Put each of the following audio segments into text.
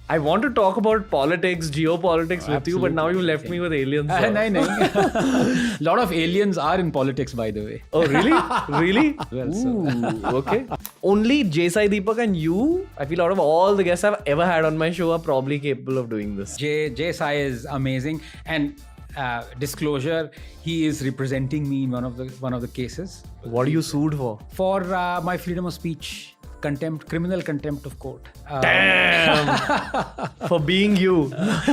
I want to talk about politics, geopolitics with you, but now you left me with aliens. No. Lot of aliens are in politics, by the way. Oh, really? Really? Well, Ooh, okay. Only Jay Sai Deepak and you, I feel out of all the guests I've ever had on my show, are probably capable of doing this. Jay Sai is amazing, and disclosure, he is representing me in one of the cases. What are you sued for? For my freedom of speech, criminal contempt of court. Damn! For being you.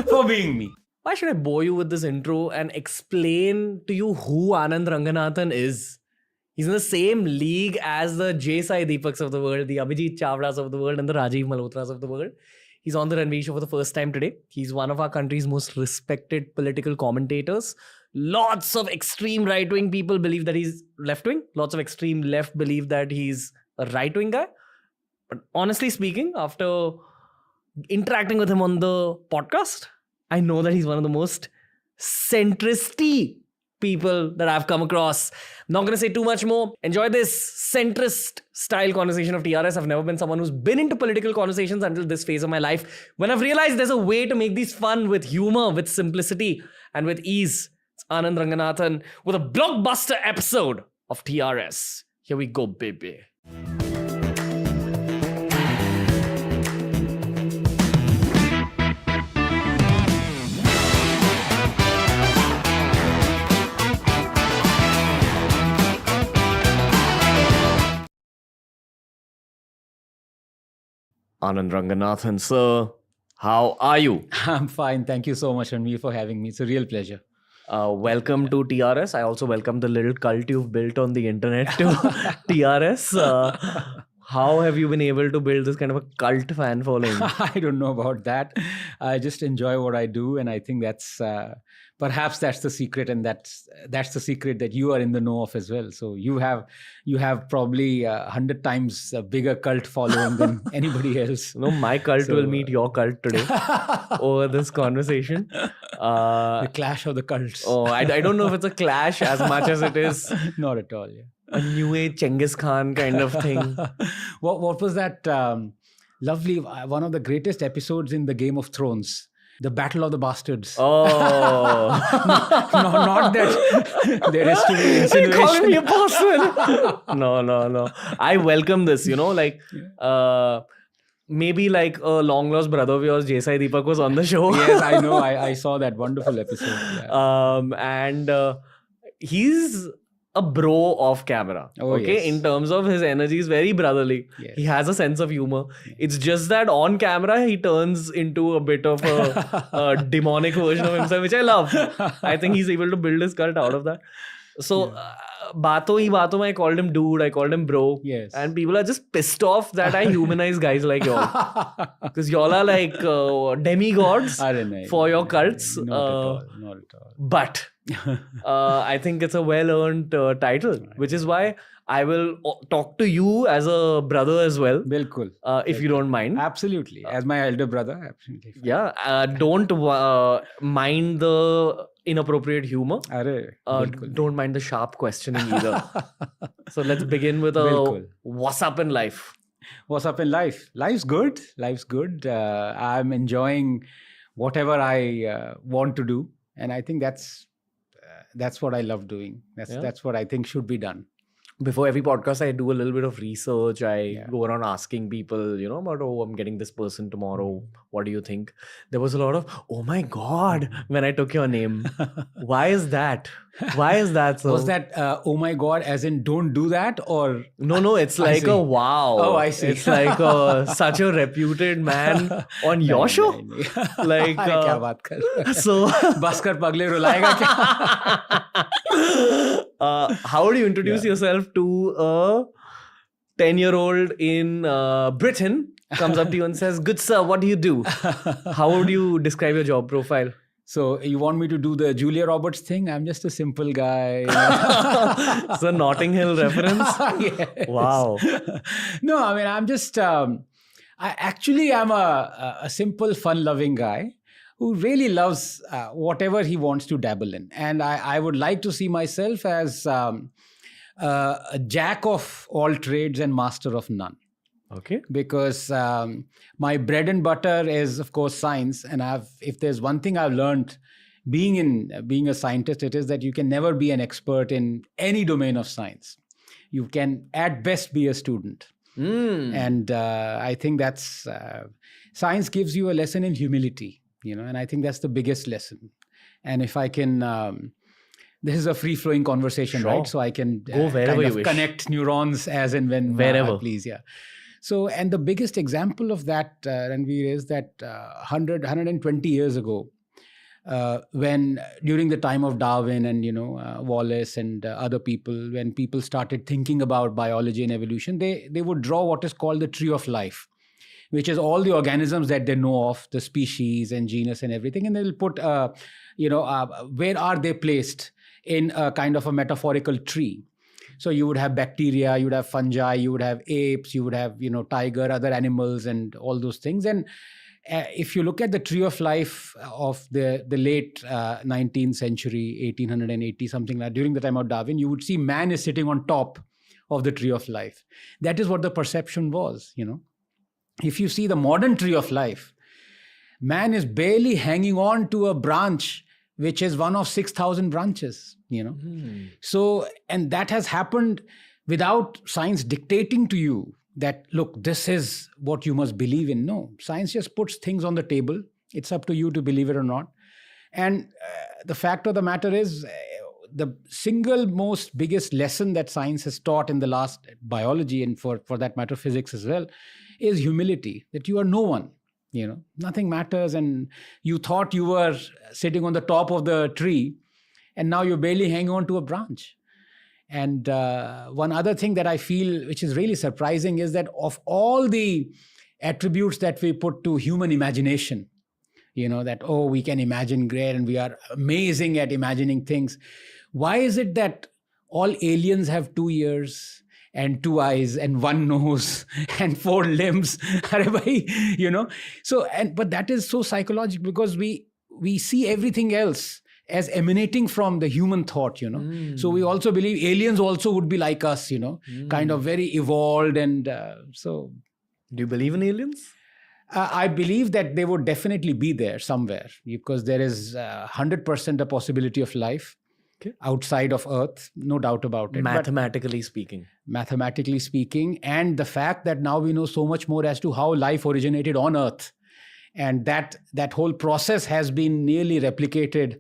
For being me. Why should I bore you with this intro and explain to you who Anand Ranganathan is? He's in the same league as the Jay Sai Deepaks of the world, the Abhijit Chavdas of the world, and the Rajiv Malhotras of the world. He's on the Ranveer show for the first time today. He's one of our country's most respected political commentators. Lots of extreme right-wing people believe that he's left-wing. Lots of extreme left believe that he's a right-wing guy. But honestly speaking, after interacting with him on the podcast, I know that he's one of the most centrist-y people that I've come across. I'm not going to say too much more. Enjoy this centrist style conversation of TRS. I've never been someone who's been into political conversations until this phase of my life, when I've realized there's a way to make these fun with humor, with simplicity, and with ease. It's Anand Ranganathan with a blockbuster episode of TRS. Here we go, baby. Anand Ranganathan, sir, how are you? I'm fine. Thank you so much, Ranveer, for having me. It's a real pleasure. Welcome to TRS. I also welcome the little cult you've built on the internet to TRS. How have you been able to build this kind of a cult fan following? I don't know about that. I just enjoy what I do, and I think that's perhaps that's the secret, and that's the secret that you are in the know of as well. So you have probably 100 times a bigger cult following than anybody else. No, my cult will meet your cult today over this conversation. The clash of the cults. Oh, I don't know if it's a clash as much as it is Not at all. Yeah. a new age Genghis Khan kind of thing. What was that lovely, one of the greatest episodes in the Game of Thrones? The Battle of the Bastards. Oh. No, not that there is to be insinuation. You're calling me a bastard. No. I welcome this, maybe like a long lost brother of yours, Jay Sai Deepak, was on the show. Yes, I know. I saw that wonderful episode. Yeah. And he's a bro off camera. Oh, okay, yes. in terms of his energy is very brotherly. Yes. He has a sense of humor. Yeah. It's just that on camera he turns into a bit of a demonic version of himself, which I love. I think he's able to build his cult out of that. So baton I called him dude, I called him bro. Yes. And people are just pissed off that I humanize guys like y'all. Because y'all are like demigods for your cults. Not at all. But I think it's a well-earned title, which is why I will talk to you as a brother as well. Bilkul. If you don't mind. Absolutely. As my elder brother, absolutely. Fine. Yeah. Don't mind the inappropriate humor. Don't mind the sharp questioning either. So let's begin with what's up in life? What's up in life? Life's good. I'm enjoying whatever I want to do. And I think that's what I love doing. That's what I think should be done. Before every podcast, I do a little bit of research. I go around asking people, about, I'm getting this person tomorrow. What do you think? There was a lot of, oh my God, when I took your name. Why is that? Why is that so? Was that, oh my God, as in don't do that? Or No, it's like a wow. Oh, I see. It's like such a reputed man on your show. Like, kya baat kar? So, Baskar pagle rulayega kya? how would you introduce yourself to a 10-year-old in Britain? Comes up to you and says, good sir, what do you do? How would you describe your job profile? So you want me to do the Julia Roberts thing? I'm just a simple guy. It's a Notting Hill reference? Yes. Wow. No, I mean, I'm just, I'm a simple, fun-loving guy who really loves whatever he wants to dabble in. And I would like to see myself as a jack of all trades and master of none. Okay. Because my bread and butter is, of course, science. And if there's one thing I've learned being a scientist, it is that you can never be an expert in any domain of science. You can at best be a student. And I think that's science gives you a lesson in humility, and I think that's the biggest lesson. And if I can, this is a free-flowing conversation, Sure. right? So I can Go wherever you wish. connect neurons as and when Wherever. I please. Yeah. So, and the biggest example of that, Ranveer, is that 120 years ago, when during the time of Darwin and Wallace and other people, when people started thinking about biology and evolution, they would draw what is called the tree of life, which is all the organisms that they know of, the species and genus and everything, and they'll put where are they placed in a kind of a metaphorical tree. So you would have bacteria, you would have fungi, you would have apes, you would have tiger, other animals, and all those things. And if you look at the tree of life of the late 19th century, 1880, something like that, during the time of Darwin, you would see man is sitting on top of the tree of life. That is what the perception was, If you see the modern tree of life, man is barely hanging on to a branch, which is one of 6,000 branches, So, and that has happened without science dictating to you that, look, this is what you must believe in. No, science just puts things on the table. It's up to you to believe it or not. And the fact of the matter is, the single most biggest lesson that science has taught in the last, biology and for that matter, physics as well, is humility, that you are no one, nothing matters. And you thought you were sitting on the top of the tree, and now you're barely hanging on to a branch. And one other thing that I feel, which is really surprising, is that of all the attributes that we put to human imagination, that, oh, we can imagine great and we are amazing at imagining things. Why is it that all aliens have 2 ears and 2 eyes and 1 nose and 4 limbs? So, but that is so psychological, because we see everything else as emanating from the human thought, So we also believe aliens also would be like us, kind of very evolved. And so... Do you believe in aliens? I believe that they would definitely be there somewhere, because there is 100% a possibility of life outside of Earth, no doubt about it. Mathematically speaking. Mathematically speaking, and the fact that now we know so much more as to how life originated on Earth. And that whole process has been nearly replicated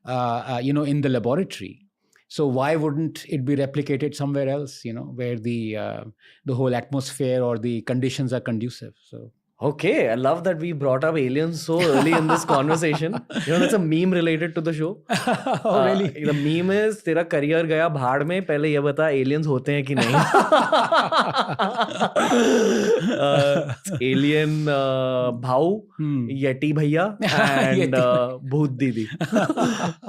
in the laboratory. So why wouldn't it be replicated somewhere else, where the whole atmosphere or the conditions are conducive? So. Okay, I love that we brought up aliens so early in this conversation. That's a meme related to the show. Oh, really? The meme is, तेरा career गया भाड़ में, पहले ये बता aliens होते हैं कि नहीं? Alien भाऊ, Yeti भैया, and भूत दीदी.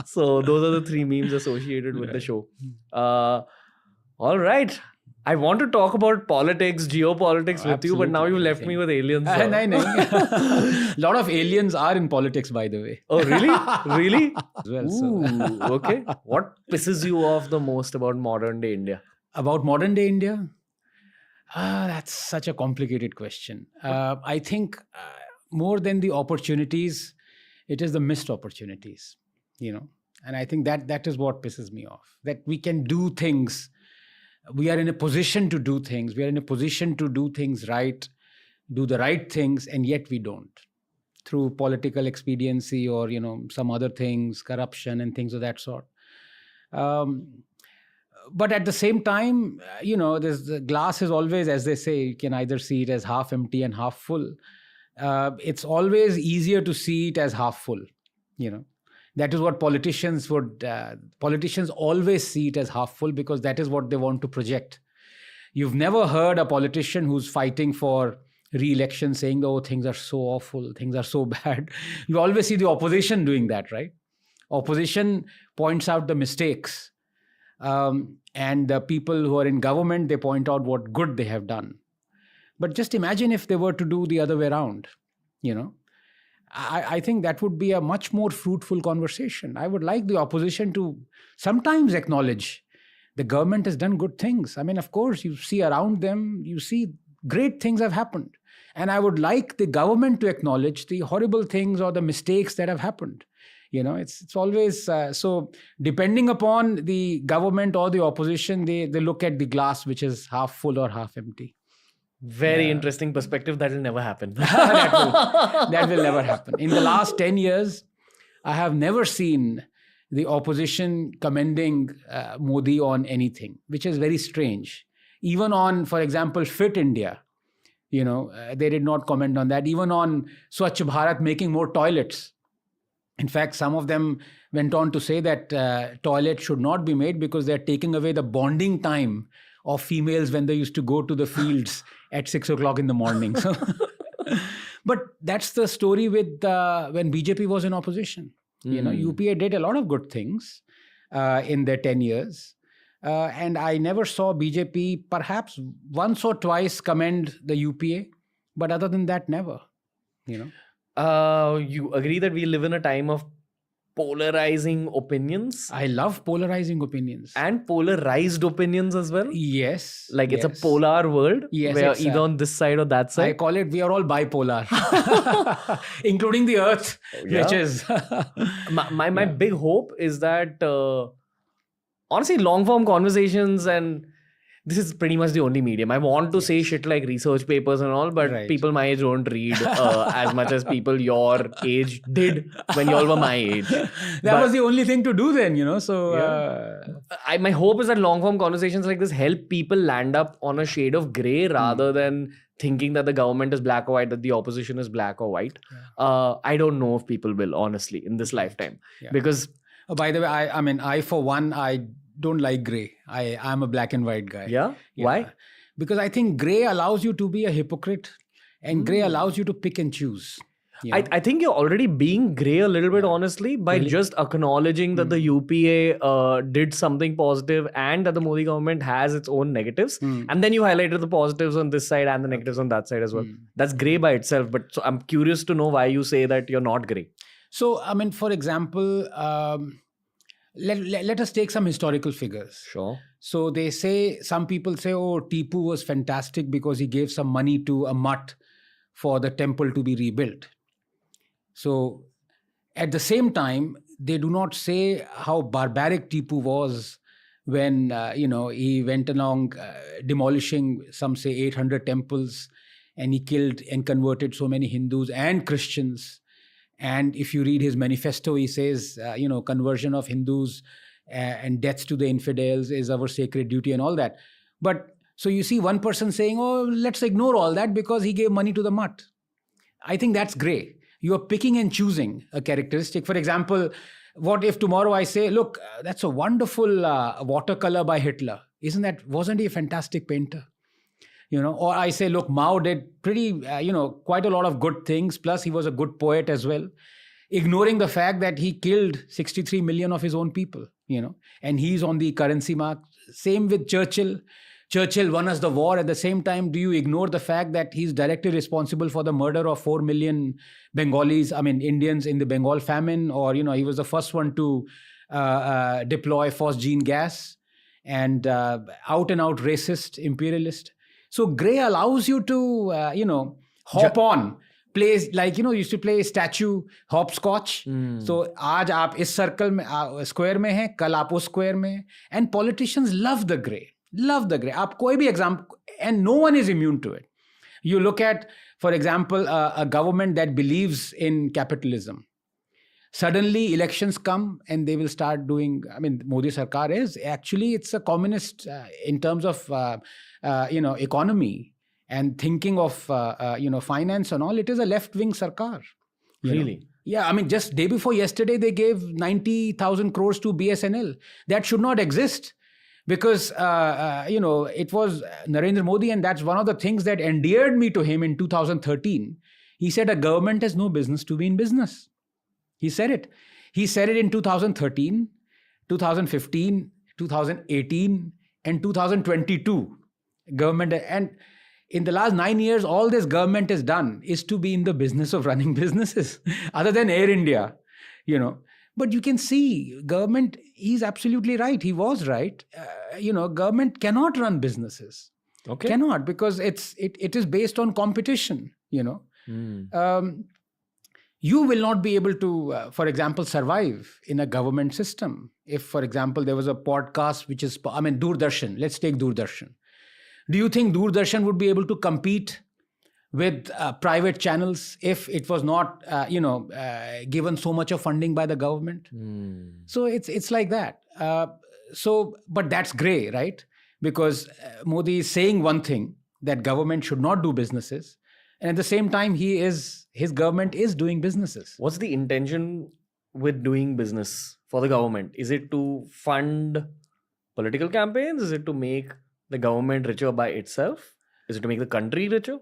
So those are the 3 memes associated with the show. All right. I want to talk about politics, geopolitics with you, but now you left me with aliens. A lot of aliens are in politics, by the way. Oh, really? Really? Well, Ooh, okay. What pisses you off the most about modern day India? About modern day India? That's such a complicated question. I think more than the opportunities, it is the missed opportunities, And I think that is what pisses me off. That we can do things. We are in a position to do things. We are in a position to do things right, do the right things, and yet we don't. Through political expediency or, some other things, corruption and things of that sort. But at the same time, the glass is always, as they say, you can either see it as half empty and half full. It's always easier to see it as half full, That is what politicians always see it as half full, because that is what they want to project. You've never heard a politician who's fighting for re-election saying, oh, things are so awful, things are so bad. You always see the opposition doing that, right? Opposition points out the mistakes. And the people who are in government, they point out what good they have done. But just imagine if they were to do the other way around, I think that would be a much more fruitful conversation. I would like the opposition to sometimes acknowledge the government has done good things. I mean, of course, you see around them, you see great things have happened. And I would like the government to acknowledge the horrible things or the mistakes that have happened. It's always so depending upon the government or the opposition, they look at the glass which is half full or half empty. Very interesting perspective. That will never happen. that will never happen. In the last 10 years, I have never seen the opposition commending Modi on anything, which is very strange. Even on, for example, Fit India, they did not comment on that. Even on Swachh Bharat, making more toilets. In fact, some of them went on to say that toilets should not be made because they're taking away the bonding time of females when they used to go to the fields at 6 o'clock in the morning. So, but that's the story with when BJP was in opposition. UPA did a lot of good things in their 10 years. And I never saw BJP perhaps once or twice commend the UPA. But other than that, never. You agree that we live in a time of polarizing opinions? I love polarizing opinions. And polarized opinions as well? Yes. Like it's a polar world? Yes. Where either on this side or that side? I call it, we are all bipolar. Including the earth, which is... my big hope is that, honestly, long-form conversations, and this is pretty much the only medium. I want to say shit like research papers and all, but people my age don't read as much as people your age did when you all were my age. That was the only thing to do then, so... my hope is that long-form conversations like this help people land up on a shade of grey rather than thinking that the government is black or white, that the opposition is black or white. I don't know if people will, honestly, in this lifetime. Because... by the way, I for one, I don't like grey. I'm a black and white guy. Yeah? Why? Because I think grey allows you to be a hypocrite and grey allows you to pick and choose. I think you're already being grey a little bit, honestly, by just acknowledging that the UPA did something positive and that the Modi government has its own negatives. And then you highlighted the positives on this side and the negatives on that side as well. That's grey by itself. But so I'm curious to know why you say that you're not grey. So, for example, let us take some historical figures. Sure. So some people say, oh, Tipu was fantastic because he gave some money to a mutt for the temple to be rebuilt. So at the same time, they do not say how barbaric Tipu was when, he went along demolishing, some say 800 temples, and he killed and converted so many Hindus and Christians. And if you read his manifesto, he says, conversion of Hindus and death to the infidels is our sacred duty and all that. But so you see one person saying, oh, let's ignore all that because he gave money to the mutt. I think that's grey. You are picking and choosing a characteristic. For example, what if tomorrow I say, look, that's a wonderful watercolor by Hitler. Wasn't he a fantastic painter? Or I say, look, Mao did pretty, quite a lot of good things. Plus, he was a good poet as well. Ignoring the fact that he killed 63 million of his own people, and he's on the currency mark. Same with Churchill. Churchill won us the war. At the same time, do you ignore the fact that he's directly responsible for the murder of 4 million Bengalis, Indians in the Bengal famine? Or, he was the first one to deploy phosgene gas and out and out racist, imperialist. So grey allows you to, hop on, play like, used to play statue, hopscotch. So, आज आप इस circle में, square में हैं, कल आप उस square में हैं. And politicians love the grey. आप कोई भी example, and no one is immune to it. You look at, for example, a government that believes in capitalism. Suddenly elections come and they will start doing, Modi Sarkar is actually, it's a communist in terms of, economy and thinking of, finance and all. It is a left-wing Sarkar. Really? Yeah, just day before yesterday, they gave 90,000 crores to BSNL. That should not exist because, it was Narendra Modi, and that's one of the things that endeared me to him in 2013. He said a government has no business to be in business. He said it. He said it in 2013, 2015, 2018, and 2022. Government, and in the last 9 years, all this government has done is to be in the business of running businesses, other than Air India, But you can see, government, he's absolutely right. He was right. Government cannot run businesses. Okay. Cannot, because it is based on competition, You will not be able to, for example, survive in a government system. If, for example, there was a podcast which is, Doordarshan, let's take Doordarshan. Do you think Doordarshan would be able to compete with private channels if it was not, given so much of funding by the government? So it's like that. But that's gray, right? Because Modi is saying one thing, that government should not do businesses, and at the same time, his government is doing businesses. What's the intention with doing business for the government? Is it to fund political campaigns? Is it to make the government richer by itself? Is it to make the country richer?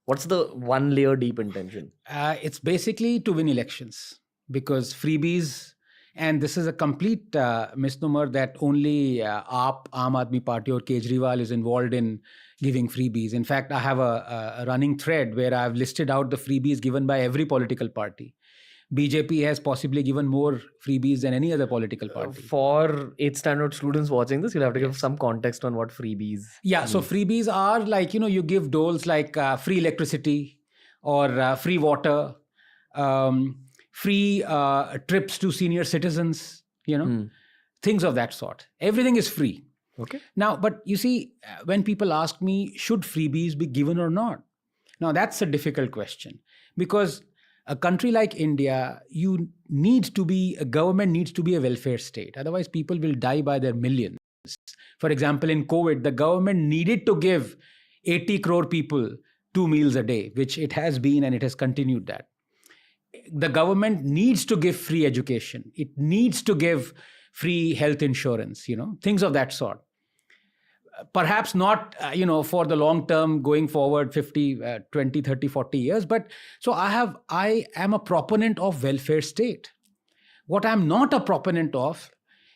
What's the one layer deep intention? It's basically to win elections, because freebies, and this is a complete misnomer that only Aam Aadmi Party or Kejriwal is involved in giving freebies. In fact, I have a running thread where I've listed out the freebies given by every political party. BJP has possibly given more freebies than any other political party. For 8th standard students watching this, you'll have to give some context on what freebies. Yeah, so freebies are like, you give doles like free electricity or free water, free trips to senior citizens, things of that sort. Everything is free. Okay. Now, but you see, when people ask me, should freebies be given or not? Now, that's a difficult question, because a country like India, a government needs to be a welfare state. Otherwise, people will die by their millions. For example, in COVID, the government needed to give 80 crore people 2 meals a day, which it has been, and it has continued that. The government needs to give free education. It needs to give free health insurance, things of that sort. Perhaps not, for the long term going forward 50, 20, 30, 40 years. But so I am a proponent of welfare state. What I'm not a proponent of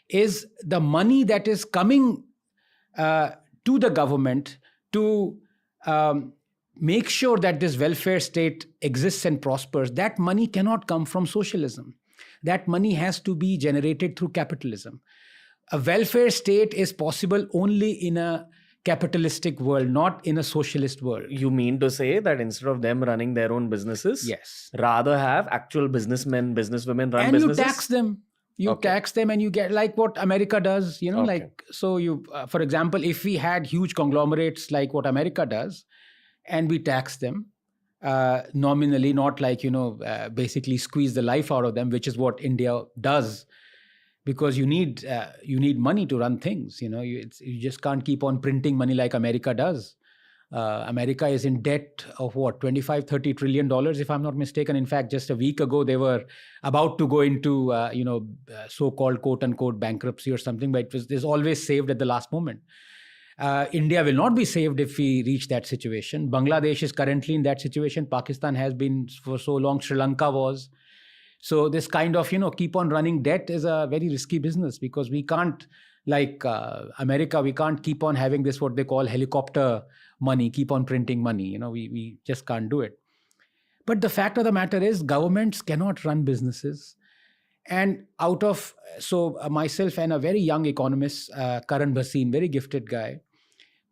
is the money that is coming to the government to make sure that this welfare state exists and prospers. That money cannot come from socialism. That money has to be generated through capitalism. A welfare state is possible only in a capitalistic world, not in a socialist world. You mean to say that instead of them running their own businesses, yes, rather have actual businessmen, businesswomen run and businesses? You tax them. Tax them, and you get like what America does, for example, if we had huge conglomerates like what America does, and we tax them nominally, not like, basically squeeze the life out of them, which is what India does. Because you need money to run things. You just can't keep on printing money like America does. America is in debt of what, $25, $30 trillion, if I'm not mistaken. In fact, just a week ago, they were about to go into so-called quote unquote bankruptcy or something, but it's always saved at the last moment. India will not be saved if we reach that situation. Bangladesh is currently in that situation. Pakistan has been for so long. Sri Lanka was. So this kind of, keep on running debt is a very risky business, because we can't, like America, we can't keep on having this, what they call helicopter money, keep on printing money. We just can't do it. But the fact of the matter is, governments cannot run businesses. And myself and a very young economist, Karan Bhasin, very gifted guy,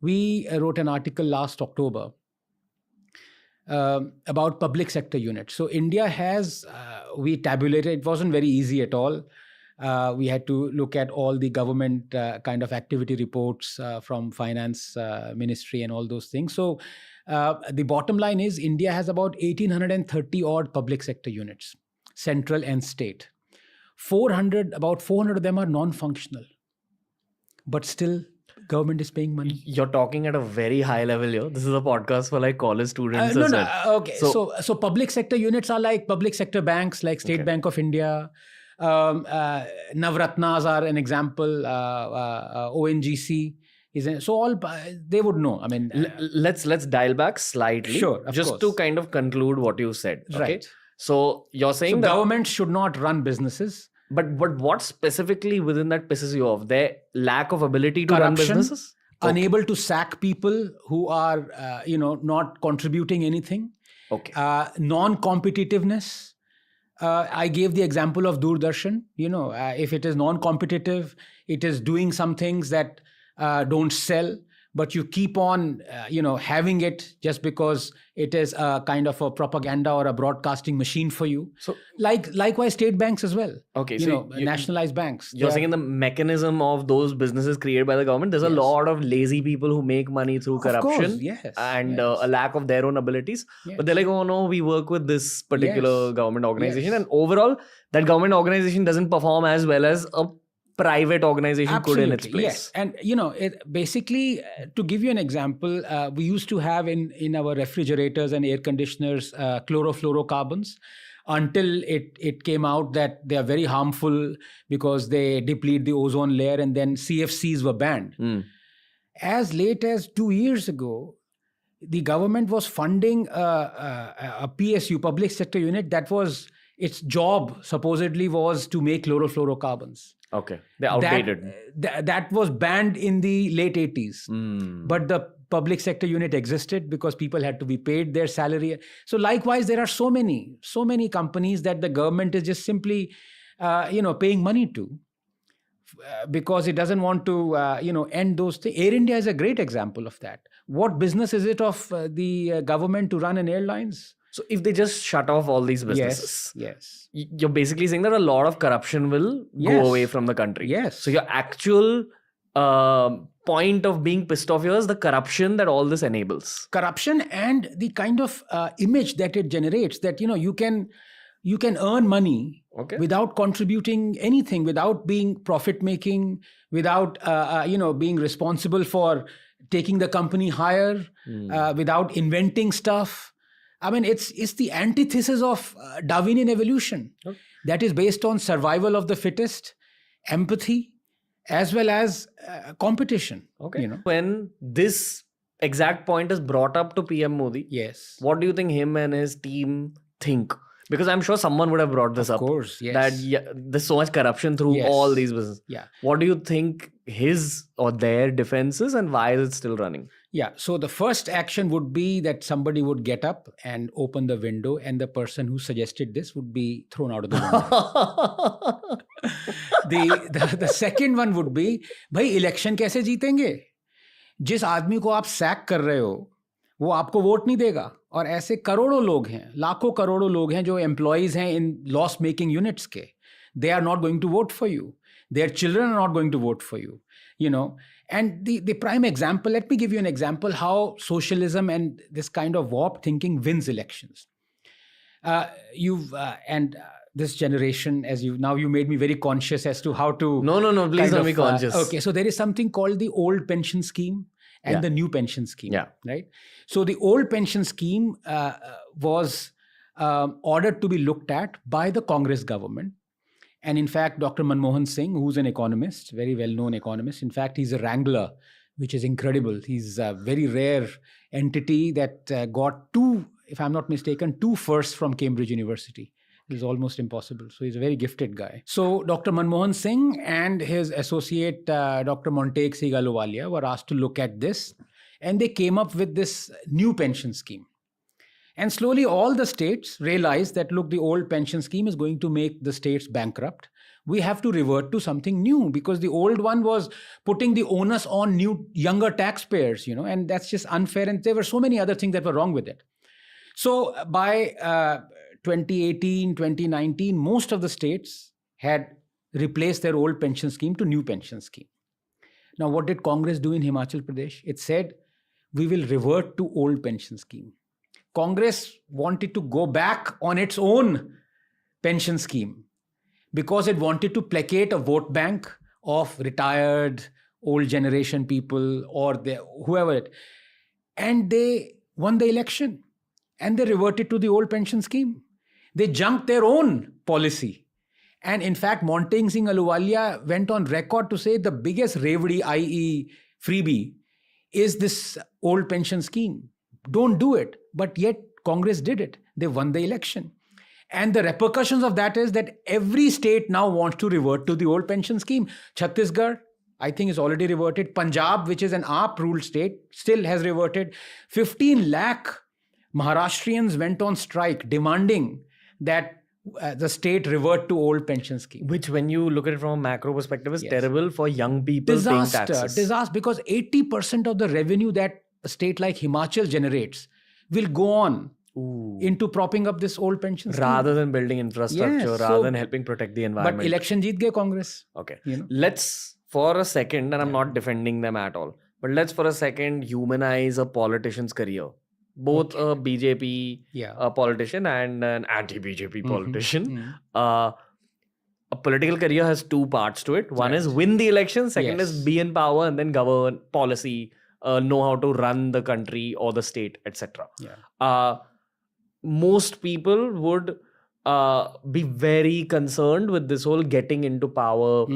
we wrote an article last October about public sector units. So India has, we tabulated, it wasn't very easy at all. We had to look at all the government kind of activity reports from finance ministry and all those things. So the bottom line is, India has about 1,830 odd public sector units, central and state. About 400 of them are non-functional, but still government is paying money. You're talking at a very high level here. This is a podcast for like college students. Okay. So public sector units are like public sector banks, like State Bank of India. Navratnas are an example. ONGC so all they would know. I mean, let's dial back slightly. Sure, just course. to kind of conclude what you said. Okay? Right. So you're saying that government should not run businesses. But what specifically within that pisses you off? Their lack of ability to run businesses? Unable to sack people who are, not contributing anything. Okay. Non-competitiveness. I gave the example of Doordarshan. If it is non-competitive, it is doing some things that don't sell. but you keep on, having it just because it is a kind of a propaganda or a broadcasting machine for you. So Likewise, state banks as well. okay, Nationalized banks. You're saying the mechanism of those businesses created by the government, there's a lot of lazy people who make money through corruption and a lack of their own abilities. But they're like, oh no, we work with this particular government organization. And overall, that government organization doesn't perform as well as a private organization could in its place. Yes. And, basically, to give you an example, we used to have in our refrigerators and air conditioners chlorofluorocarbons, until it came out that they are very harmful because they deplete the ozone layer, and then CFCs were banned. As late as 2 years ago, the government was funding a PSU, public sector unit, that was its job supposedly was to make chlorofluorocarbons. Okay, they're outdated. That was banned in the late 80s. But the public sector unit existed because people had to be paid their salary. So likewise, there are so many companies that the government is just simply, paying money to because it doesn't want to, end those things. Air India is a great example of that. What business is it of the government to run an airlines? So if they just shut off all these businesses, yes, you're basically saying that a lot of corruption will go away from the country. Yes. So your actual point of being pissed off here is the corruption that all this enables. Corruption and the kind of image that it generates, that you can earn money without contributing anything, without being profit making, without being responsible for taking the company higher, without inventing stuff. I mean, it's the antithesis of Darwinian evolution that is based on survival of the fittest, empathy, as well as competition. When this exact point is brought up to PM Modi, what do you think him and his team think? Because I'm sure someone would have brought this up. Of course, yes. That there's so much corruption through all these businesses. What do you think his or their defense is, and why is it still running? So the first action would be that somebody would get up and open the window, and the person who suggested this would be thrown out of the window. The second one would be, भाई election कैसे जीतेंगे? जिस आदमी को आप sac कर रहे हो वो आपको वोट नहीं देगा. और ऐसे करोड़ों लोग हैं, लाखों करोड़ों लोग हैं जो एम्प्लॉइज हैं इन लॉस मेकिंग यूनिट्स के. They are not going to vote for you. Their children are not going to vote for you. And the prime example, let me give you an example how socialism and this kind of warped thinking wins elections. This generation, you made me very conscious as to how to... No, please don't be conscious. Okay, so there is something called the old pension scheme and the new pension scheme. Right? So the old pension scheme was ordered to be looked at by the Congress government. And in fact, Dr. Manmohan Singh, who's an economist, very well-known economist, in fact, he's a wrangler, which is incredible. He's a very rare entity that got two firsts from Cambridge University. It's almost impossible. So he's a very gifted guy. So Dr. Manmohan Singh and his associate, Dr. Montague Ahluwalia, were asked to look at this. And they came up with this new pension scheme. And slowly all the states realized that, look, the old pension scheme is going to make the states bankrupt. We have to revert to something new, because the old one was putting the onus on younger taxpayers, and that's just unfair. And there were so many other things that were wrong with it. So by 2018, 2019, most of the states had replaced their old pension scheme to new pension scheme. Now, what did Congress do in Himachal Pradesh? It said, we will revert to old pension scheme. Congress wanted to go back on its own pension scheme because it wanted to placate a vote bank of retired, old generation people or whoever. And they won the election and they reverted to the old pension scheme. They junked their own policy. And in fact, Montague Singh Ahluwalia went on record to say the biggest revdi, i.e. freebie, is this old pension scheme. Don't do it. But yet Congress did it. They won the election. And the repercussions of that is that every state now wants to revert to the old pension scheme. Chhattisgarh, I think, is already reverted. Punjab, which is an AAP-ruled state, still has reverted. 15 lakh Maharashtrians went on strike demanding that the state revert to old pension scheme. Which, when you look at it from a macro perspective, is Yes. terrible for young people paying taxes. Disaster, because 80% of the revenue that a state like Himachal generates will go on into propping up this old pension scheme. Rather than building infrastructure, Yes, rather so- than helping protect the environment. But election jeet gaye Congress. Okay. You know? Let's, for a second, and I'm not defending them at all, but let's for a second humanize a politician's career. Both a BJP politician and an anti-BJP politician. A political career has two parts to it. One is win the election. Second is be in power and then govern policy, know how to run the country or the state, etc. Most people would be very concerned with this whole getting into power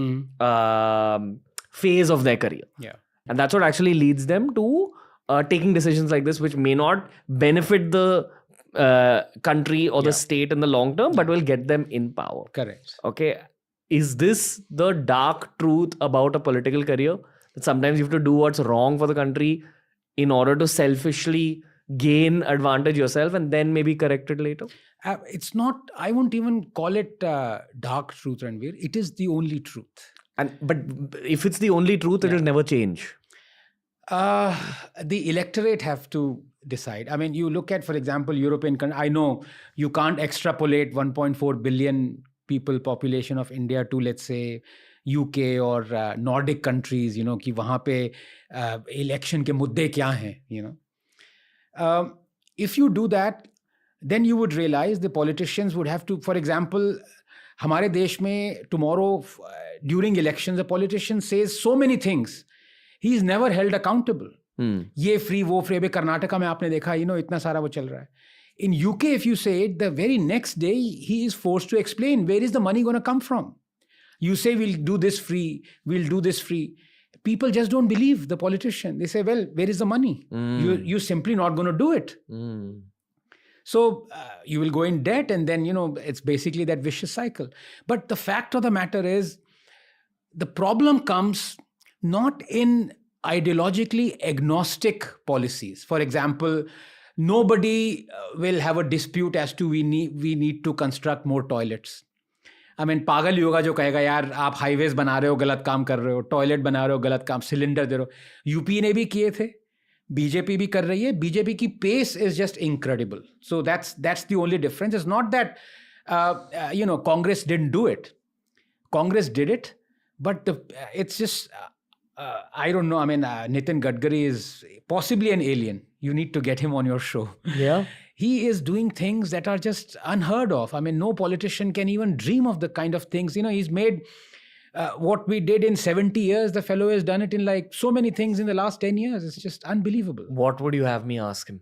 phase of their career. And that's what actually leads them to taking decisions like this, which may not benefit the country or the state in the long term, but will get them in power. Correct. Okay. Is this the dark truth about a political career? That sometimes you have to do what's wrong for the country in order to selfishly gain advantage yourself and then maybe correct it later? It's not, I won't even call it dark truth, Ranveer. It is the only truth. But if it's the only truth, it will never change. The electorate have to decide. I mean, you look at, for example, European countries. I know you can't extrapolate 1.4 billion people population of India to, let's say, UK or Nordic countries, you know, कि वहाँ पे election के मुद्दे क्या हैं, you know. If you do that, then you would realize the politicians would have to, for example, हमारे देश में tomorrow during elections, a politician says so many things. He is never held accountable. ये free, वो free. अभी कर्नाटका में आपने देखा, you know, इतना सारा वो चल रहा है. In UK, if you say it, the very next day, he is forced to explain where is the money going to come from. You say we'll do this free, we'll do this free. People just don't believe the politician. They say, well, where is the money? You're simply not going to do it. So you will go in debt and then, you know, it's basically that vicious cycle. But the fact of the matter is, the problem comes not in ideologically agnostic policies. For example, nobody will have a dispute as to we need to construct more toilets. I mean, पागल ही होगा जो कहेगा यार आप highways बना रहे हो गलत काम कर रहे हो, टॉयलेट बना रहे हो गलत काम, सिलेंडर दे रहे हो. यूपी ने भी किए थे, बीजेपी भी कर रही है. बीजेपी की pace is just incredible. So that's the only difference. It's not that you know, Congress didn't do it. Congress did it, but it's just I don't know. I mean, Nitin Gadkari is possibly an alien. You need to get him on your show. Yeah. He is doing things that are just unheard of. I mean, no politician can even dream of the kind of things. You know, he's made what we did in 70 years. The fellow has done it in like so many things in the last 10 years. It's just unbelievable. What would you have me ask him?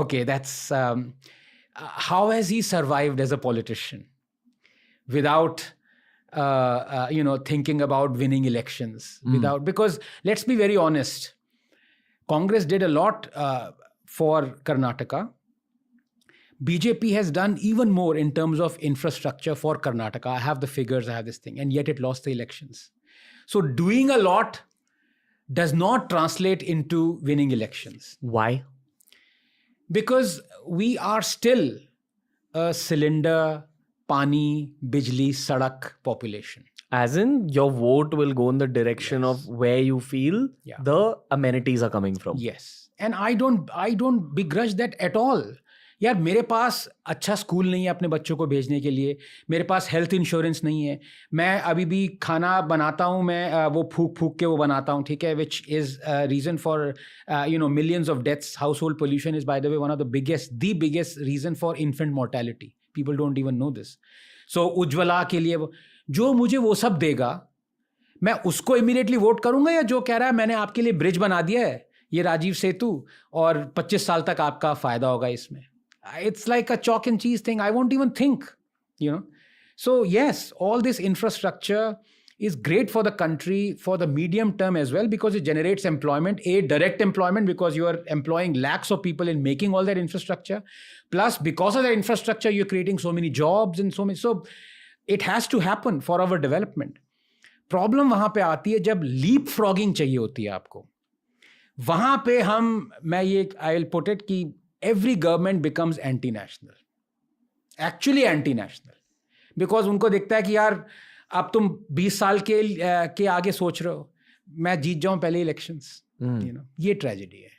Okay, that's... how has he survived as a politician without... you know, thinking about winning elections because let's be very honest, Congress did a lot for Karnataka. BJP has done even more in terms of infrastructure for Karnataka. I have the figures, I have this thing, and yet it lost the elections. So doing a lot does not translate into winning elections. Why? Because we are still a cylinder, pani, bijli, sadak population. As in, your vote will go in the direction of where you feel the amenities are coming from. Yes. And I don't begrudge that at all. यार मेरे पास अच्छा school नहीं है अपने बच्चों को भेजने के लिए, मेरे पास हेल्थ इंश्योरेंस नहीं है, मैं अभी भी खाना बनाता हूँ, मैं वो फूक के वो बनाता हूँ, ठीक है, which is a reason for you know, millions of deaths. Household pollution is, by the way, one of the biggest reason for infant mortality. People don't even know this. So Ujjwala के लिए जो मुझे वो सब देगा, मैं उसको इमीडिएटली वोट करूंगा, या जो कह रहा है मैंने आपके लिए ब्रिज बना दिया है, ये राजीव सेतु, और 25 साल तक आपका फायदा होगा इसमें. It's like a chalk and cheese thing. I won't even think, you know. So yes, all this infrastructure is great for the country for the medium term as well, because it generates employment, direct employment, because you are employing lakhs of people in making all that infrastructure. Plus, because of that infrastructure, you're creating so many jobs and so many. So it has to happen for our development. Problem वहाँ पे आती है जब leap frogging चाहिए होती है आपको. वहाँ पे I'll put it कि every government becomes anti-national. actually anti-national, because उनको दिखता है कि यार अब तुम 20 साल के आगे सोच रहे हो, मैं जीत जाऊं पहले इलेक्शंस, ये ट्रेजेडी है.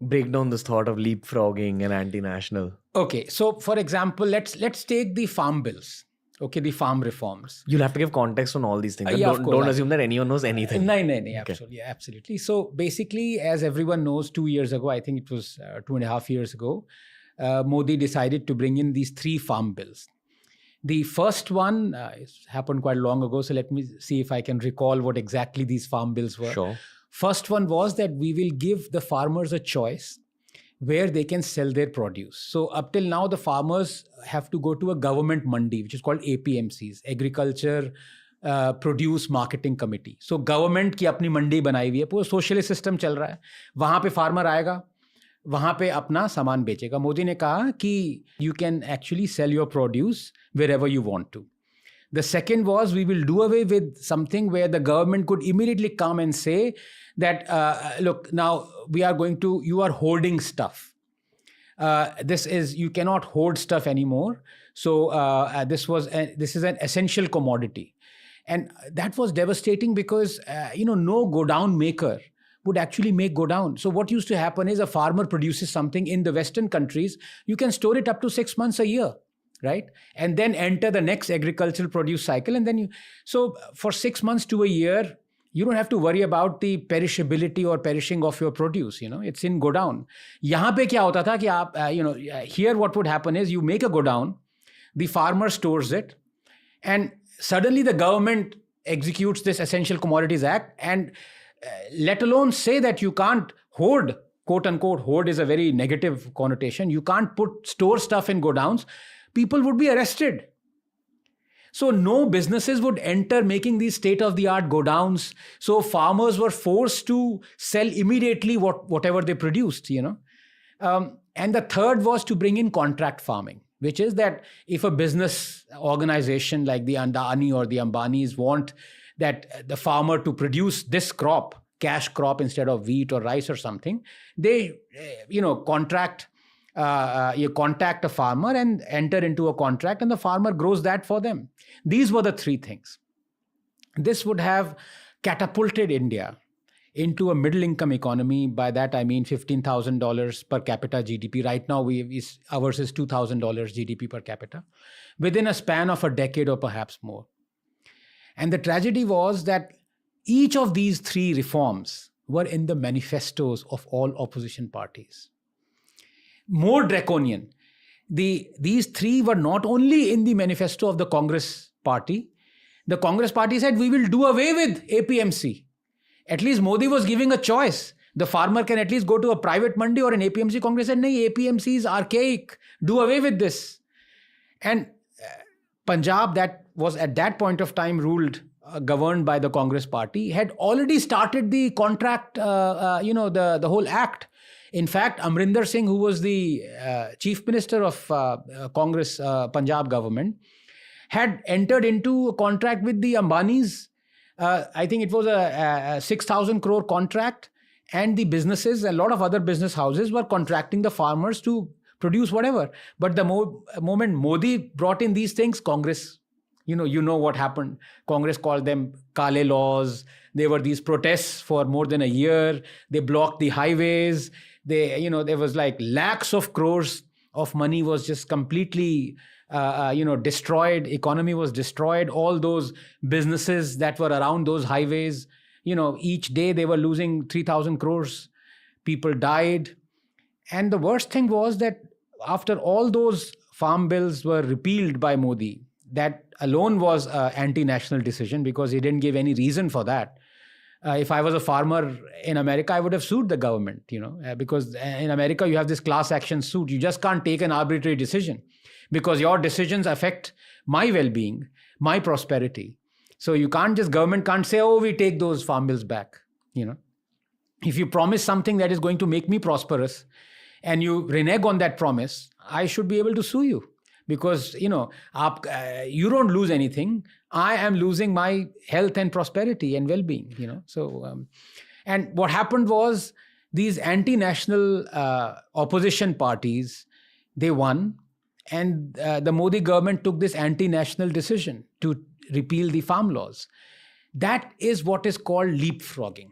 Break down this thought of leapfrogging and anti-national. Okay, so for example, let's take the farm bills. Okay, the farm reforms. You'll have to give context on all these things. Yeah, of course. Don't assume that anyone knows anything. No, Okay. absolutely, absolutely. So basically, as everyone knows, 2 years ago, I think it was 2.5 years ago, Modi decided to bring in these 3 farm bills. The first one happened quite long ago, so let me see if I can recall what exactly these farm bills were. Sure. First one was that we will give the farmers a choice where they can sell their produce. So up till now, the farmers have to go to a government mandi, which is called APMCs, Agriculture Produce Marketing Committee. So government की अपनी मंडी बनाई हुई है, पूरा socialist system चल रहा है. वहाँ पे फार्मर आएगा, वहाँ पे अपना सामान बेचेगा. मोदी ने कहा कि you can actually sell your produce wherever you want to. The second was we will do away with something where the government could immediately come and say that, look, now we are going to, you are hoarding stuff. You cannot hoard stuff anymore. So this is an essential commodity. And that was devastating because, no go down maker would actually make go down. So what used to happen is a farmer produces something in the Western countries, you can store it up to 6 months a year. Right? And then enter the next agricultural produce cycle. And then so for 6 months to a year, you don't have to worry about the perishability or perishing of your produce. It's in go down. यहाँ पे क्या होता था कि आप, here what would happen is you make a go down, the farmer stores it, and suddenly the government executes this Essential Commodities Act, and let alone say that you can't hoard, quote unquote, hoard is a very negative connotation. You can't store stuff in go downs. People would be arrested. So no businesses would enter making these state-of-the-art go-downs. So farmers were forced to sell immediately whatever they produced, And the third was to bring in contract farming, which is that if a business organization like the Adani or the Ambanis want that the farmer to produce this crop, cash crop instead of wheat or rice or something, they, you contact a farmer and enter into a contract, and the farmer grows that for them. These were the 3 things. This would have catapulted India into a middle income economy. By that I mean $15,000 per capita GDP. Right now ours is $2,000 GDP per capita within a span of a decade or perhaps more. And the tragedy was that each of these 3 reforms were in the manifestos of all opposition parties. More draconian. These 3 were not only in the manifesto of the Congress party. The Congress party said, we will do away with APMC. At least Modi was giving a choice. The farmer can at least go to a private mandi or an APMC. Congress said, no, APMC is archaic. Do away with this. And Punjab, that was at that point of time governed by the Congress party, had already started the contract, the whole act. In fact, Amrinder Singh, who was the chief minister of Congress Punjab government, had entered into a contract with the Ambanis. I think it was a 6,000 crore contract, and the businesses, a lot of other business houses were contracting the farmers to produce whatever. But the moment Modi brought in these things, Congress, you know what happened. Congress called them Kale laws. There were these protests for more than a year. They blocked the highways. There was like lakhs of crores of money was just completely, destroyed. Economy was destroyed. All those businesses that were around those highways, each day they were losing 3,000 crores. People died. And the worst thing was that after all those farm bills were repealed by Modi, that alone was an anti-national decision because he didn't give any reason for that. If I was a farmer in America, I would have sued the government, because in America you have this class action suit. You just can't take an arbitrary decision because your decisions affect my well-being, my prosperity. So government can't say, oh, we take those farm bills back. If you promise something that is going to make me prosperous and you renege on that promise, I should be able to sue you. Because, you don't lose anything. I am losing my health and prosperity and well-being, So, and what happened was these anti-national opposition parties, they won. And the Modi government took this anti-national decision to repeal the farm laws. That is what is called leapfrogging.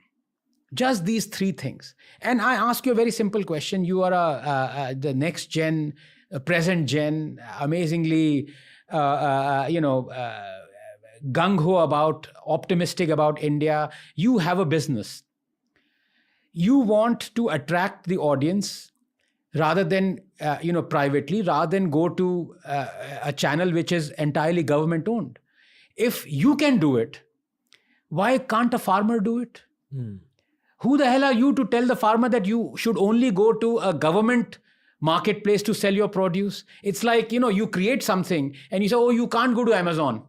Just these three things. And I ask you a very simple question. You are the next gen, present gen, amazingly, gung-ho about, optimistic about India. You have a business. You want to attract the audience rather than, privately, rather than go to a channel which is entirely government owned. If you can do it, why can't a farmer do it? Who the hell are you to tell the farmer that you should only go to a government marketplace to sell your produce? It's like, you create something and you say, oh, you can't go to Amazon.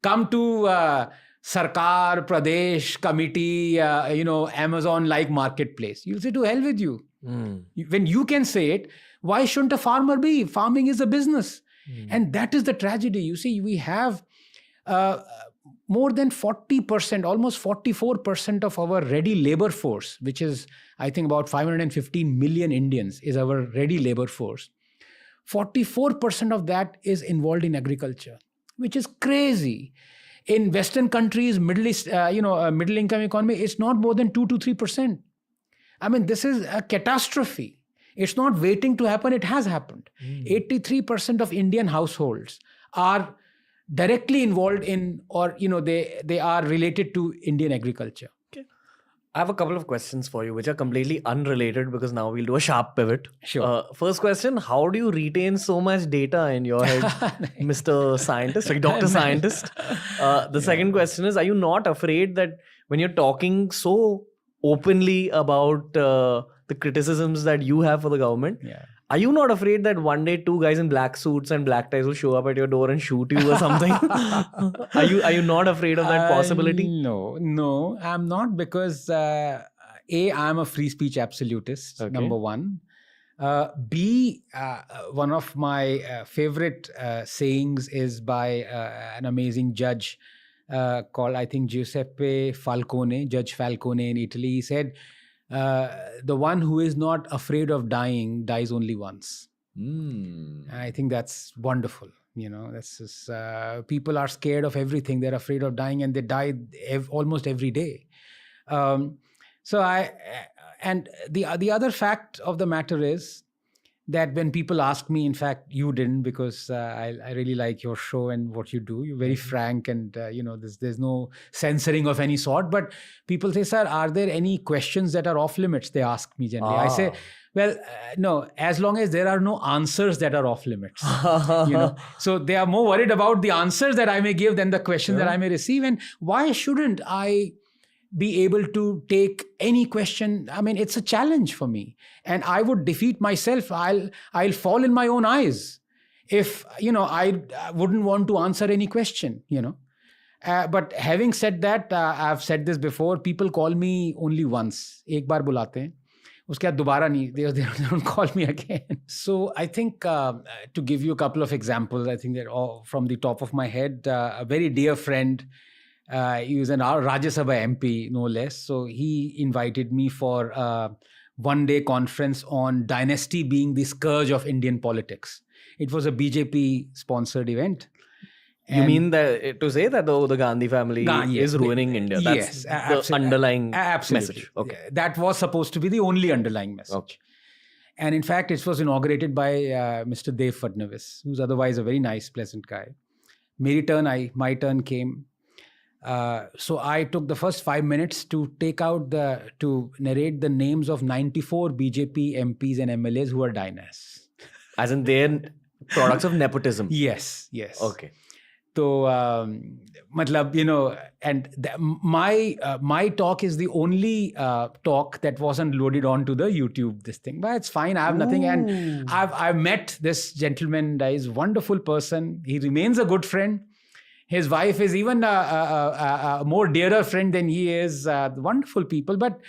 Come to Sarkar, Pradesh, Committee, Amazon-like marketplace. You'll say, to hell with you. When you can say it, why shouldn't a farmer be? Farming is a business. And that is the tragedy. You see, we have more than 40%, almost 44% of our ready labor force, which is, I think, about 515 million Indians is our ready labor force. 44% of that is involved in agriculture, which is crazy. In Western countries, middle income economy, it's not more than 2 to 3%. I mean, this is a catastrophe. It's not waiting to happen. It has happened. 83% of Indian households are directly involved in, or they are related to Indian agriculture. Okay. I have a couple of questions for you, which are completely unrelated because now we'll do a sharp pivot. Sure. First question, how do you retain so much data in your head, Mr. Scientist, like Dr. Scientist? The second question is, are you not afraid that when you're talking so openly about the criticisms that you have for the government, are you not afraid that one day two guys in black suits and black ties will show up at your door and shoot you or something? Are you not afraid of that possibility? No, I'm not, because I'm a free speech absolutist, number one. B, one of my favorite sayings is by an amazing judge called, I think, Giuseppe Falcone, Judge Falcone in Italy. He said, the one who is not afraid of dying dies only once. And I think that's wonderful. That's just, people are scared of everything. They're afraid of dying, and they die almost every day. And the other fact of the matter is that when people ask me, in fact, you didn't, because I really like your show and what you do. You're very frank, and there's no censoring of any sort. But people say, sir, are there any questions that are off limits? They ask me generally. I say, well, no, as long as there are no answers that are off limits. So they are more worried about the answers that I may give than the questions that I may receive. And why shouldn't I be able to take any question? I mean, it's a challenge for me, and I would defeat myself. I'll fall in my own eyes if I wouldn't want to answer any question. But having said that, I've said this before. People call me only once. एक बार बुलाते हैं, उसके बाद दोबारा नहीं. They don't call me again. So I think to give you a couple of examples, I think that from the top of my head, a very dear friend. He was an Rajya Sabha MP, no less. So he invited me for a one-day conference on dynasty being the scourge of Indian politics. It was a BJP-sponsored event. You mean that to say that the Gandhi family is ruining India? That's the underlying message. Okay. That was supposed to be the only underlying message. Okay. And in fact, it was inaugurated by Mr. Dev Fadnavis, who's otherwise a very nice, pleasant guy. My turn came. So I took the first 5 minutes to narrate the names of 94 BJP MPs and MLAs who are dynas. As in they're products of nepotism. Yes. Okay. So, and my talk is the only talk that wasn't loaded onto the YouTube, this thing. But it's fine. I have nothing. And I've met this gentleman. He's a wonderful person. He remains a good friend. His wife is even a more dearer friend than he is. Wonderful people. But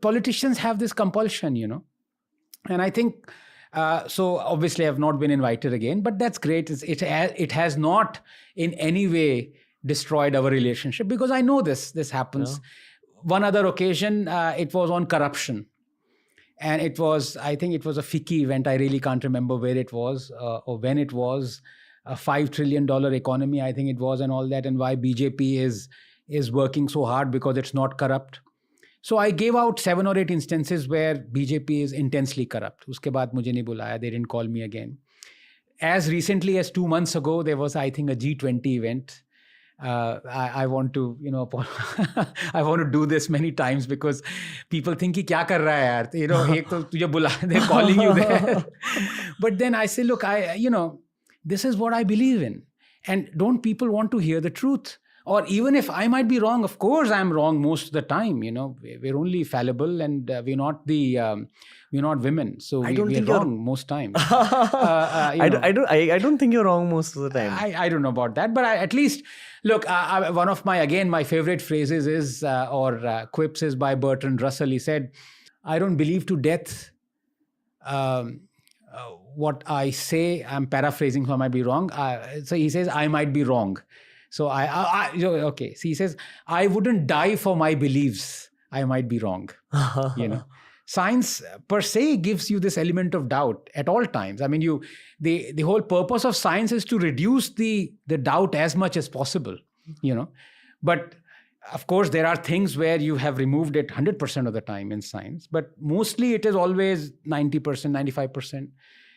politicians have this compulsion, And I think, so obviously I've not been invited again, but that's great. It has not in any way destroyed our relationship, because I know this happens. Yeah. One other occasion, it was on corruption. And I think it was a FICCI event. I really can't remember where it was or when it was. A $5 trillion economy, I think it was, and all that, and why BJP is working so hard because it's not corrupt. So I gave out 7 or 8 instances where BJP is intensely corrupt. Uske baad mujhe nahi bulaya. They didn't call me again. As recently as 2 months ago, there was, I think, a G20 event. I want to, I want to do this many times because people think कि क्या कर रहा है यार, एक तो तुझे बुला, they're calling you there. But then I say, look, this is what I believe in, and don't people want to hear the truth? Or even if I might be wrong, of course I'm wrong most of the time. We're only fallible, and we're not women, so we're wrong most times. I don't think you're wrong most of the time. I don't know about that, but at least look. One of my favorite phrases is or quips is by Bertrand Russell. He said, "I don't believe to death what I say." I'm paraphrasing, so I might be wrong. So he says, "I might be wrong." So okay. So he says, I wouldn't die for my beliefs. I might be wrong. Science per se gives you this element of doubt at all times. I mean, the whole purpose of science is to reduce the doubt as much as possible. But of course, there are things where you have removed it 100% of the time in science. But mostly it is always 90%, 95%.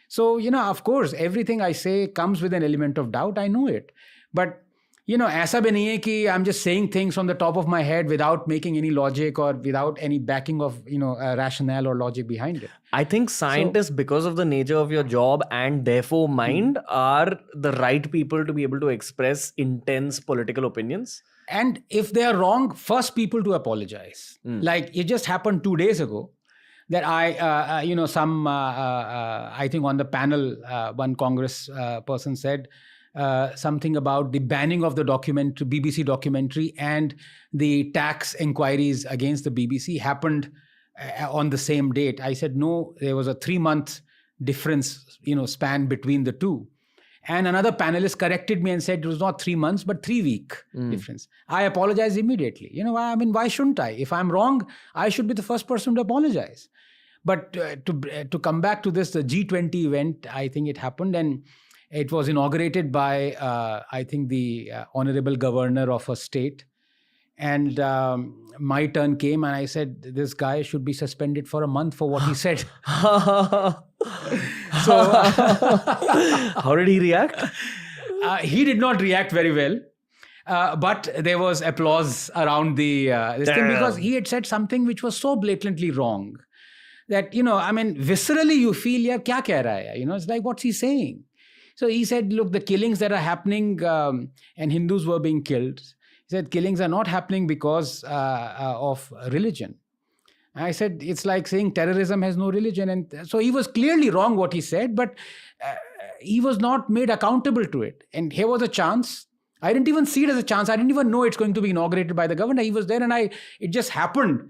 So, of course, everything I say comes with an element of doubt. I know it. But ऐसा भी नहीं है कि I'm just saying things from the top of my head without making any logic or without any backing of, a rationale or logic behind it. I think scientists, because of the nature of your job and therefore mind, are the right people to be able to express intense political opinions. And if they are wrong, first people to apologize. Like it just happened 2 days ago that I think on the panel, one Congress person said, something about the banning of the BBC documentary and the tax inquiries against the BBC happened on the same date. I said, no, there was a 3-month difference, span between the two. And another panelist corrected me and said it was not 3 months, but 3-week difference. I apologized immediately. I mean, why shouldn't I? If I'm wrong, I should be the first person to apologize. But to come back to this, the G20 event, I think it happened, and it was inaugurated by, I think, the honorable governor of a state. And my turn came and I said, this guy should be suspended for a month for what he said. So, how did he react? He did not react very well. But there was applause around this thing because he had said something which was so blatantly wrong that, I mean, viscerally you feel, yeah, kya keh raha hai? It's like, what's he saying? So he said, look, the killings that are happening and Hindus were being killed, he said, killings are not happening because of religion. And I said, it's like saying terrorism has no religion. And so he was clearly wrong what he said, but he was not made accountable to it. And here was a chance. I didn't even see it as a chance. I didn't even know it's going to be inaugurated by the governor. He was there and it just happened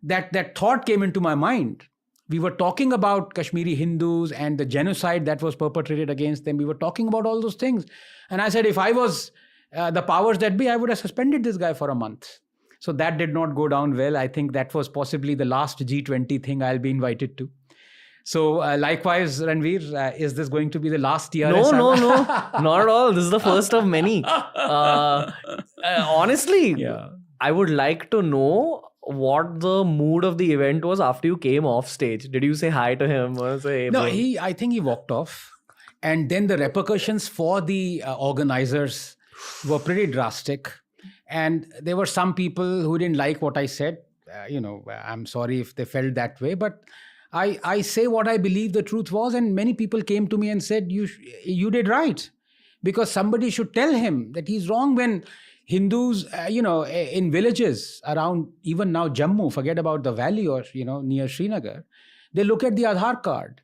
that thought came into my mind. We were talking about Kashmiri Hindus and the genocide that was perpetrated against them. We were talking about all those things. And I said, if I was the powers that be, I would have suspended this guy for a month. So that did not go down well. I think that was possibly the last G20 thing I'll be invited to. So likewise, Ranveer, is this going to be the last year? No, not at all. This is the first of many. Honestly, I would like to know what the mood of the event was after you came off stage. Did you say hi to him or say, hey, no, bro? I think he walked off. And then the repercussions for the organizers were pretty drastic. And there were some people who didn't like what I said. I'm sorry if they felt that way, but I say what I believe the truth was. And many people came to me and said, you did right. Because somebody should tell him that he's wrong when Hindus, in villages around, even now Jammu, forget about the valley or, near Srinagar, they look at the Aadhaar card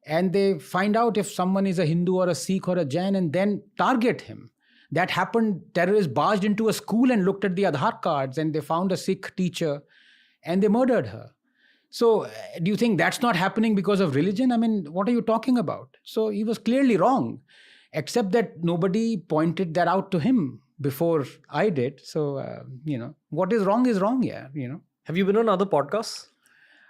and they find out if someone is a Hindu or a Sikh or a Jain and then target him. That happened. Terrorists barged into a school and looked at the Aadhaar cards and they found a Sikh teacher and they murdered her. So do you think that's not happening because of religion? I mean, what are you talking about? So he was clearly wrong, except that nobody pointed that out to him before I did. So, what is wrong, yeah, Have you been on other podcasts?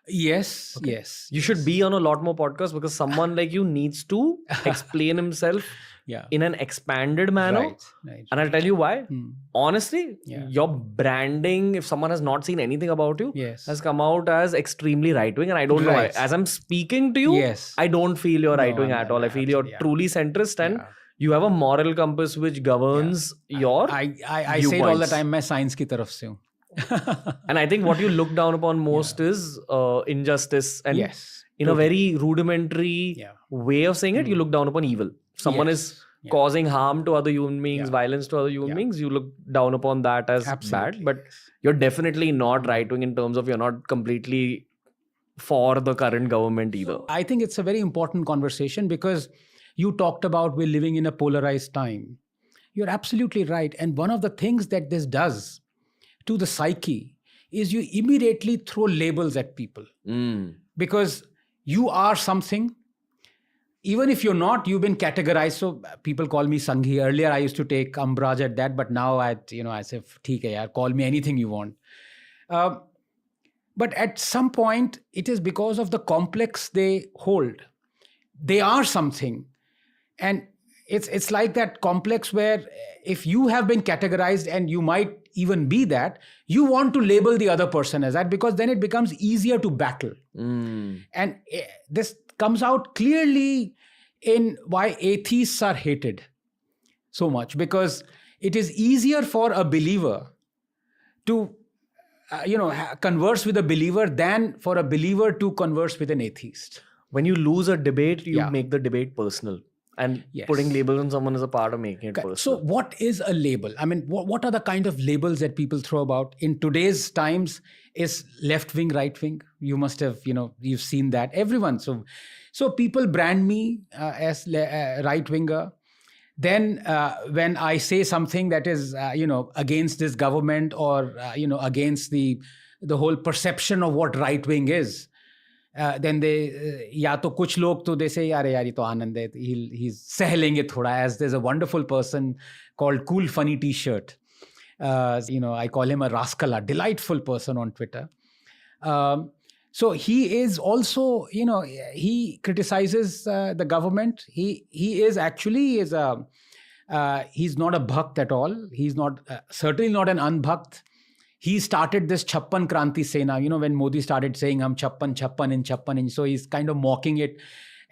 Yes, Okay? yes. You should be on a lot more podcasts because someone like you needs to explain himself Yeah. in an expanded manner. Right. And I'll tell you why. Honestly, Yeah. your branding, if someone has not seen anything about you, Yes. has come out as extremely right-wing. And I don't know why. Right. As I'm speaking to you, Yes. I don't feel you're No, right-wing I'm at not, all. I feel you're yeah. truly centrist and Yeah. you have a moral compass which governs your I say it all the time, मैं science की तरफ से हूँ. And I think what you look down upon most is injustice. And Yes. in a very rudimentary way of saying it, you look down upon evil. Someone is causing harm to other human beings, violence to other human beings, you look down upon that as bad. But you're definitely not right-wing in terms of you're not completely for the current government either. I think it's a very important conversation because you talked about we're living in a polarized time. You're absolutely right. And one of the things that this does to the psyche is you immediately throw labels at people. Because you are something. Even if you're not, you've been categorized. So people call me Sanghi. Earlier, I used to take umbrage at that, but now I say, "Theek hai yaar, call me anything you want." But at some point, it is because of the complex they hold. They are something, and it's like that complex where if you have been categorized and you might even be that, you want to label the other person as that because then it becomes easier to battle. And this comes out clearly in why atheists are hated so much, because it is easier for a believer to converse with a believer than for a believer to converse with an atheist. When you lose a debate, you make the debate personal. And putting labels on someone is a part of making it personal. So what is a label? I mean, what are the kind of labels that people throw about? In today's times, is left-wing, right-wing? You must have, you've seen that. Everyone. So people brand me as right-winger. Then when I say something that is, against this government or, against the whole perception of what right-wing is, then they या तो कुछ लोग तो they say यार ये तो आनंद है, he's सह लेंगे थोड़ा, as there's a wonderful person called Cool Funny T-shirt. I call him a rascal, a delightful person on Twitter. So he is also, he criticizes the government. He is actually he's not a bhakt at all. He's not certainly not an unbhakt. He started this Chappan Kranti Sena, when Modi started saying, hum chappan inch. So he's kind of mocking it.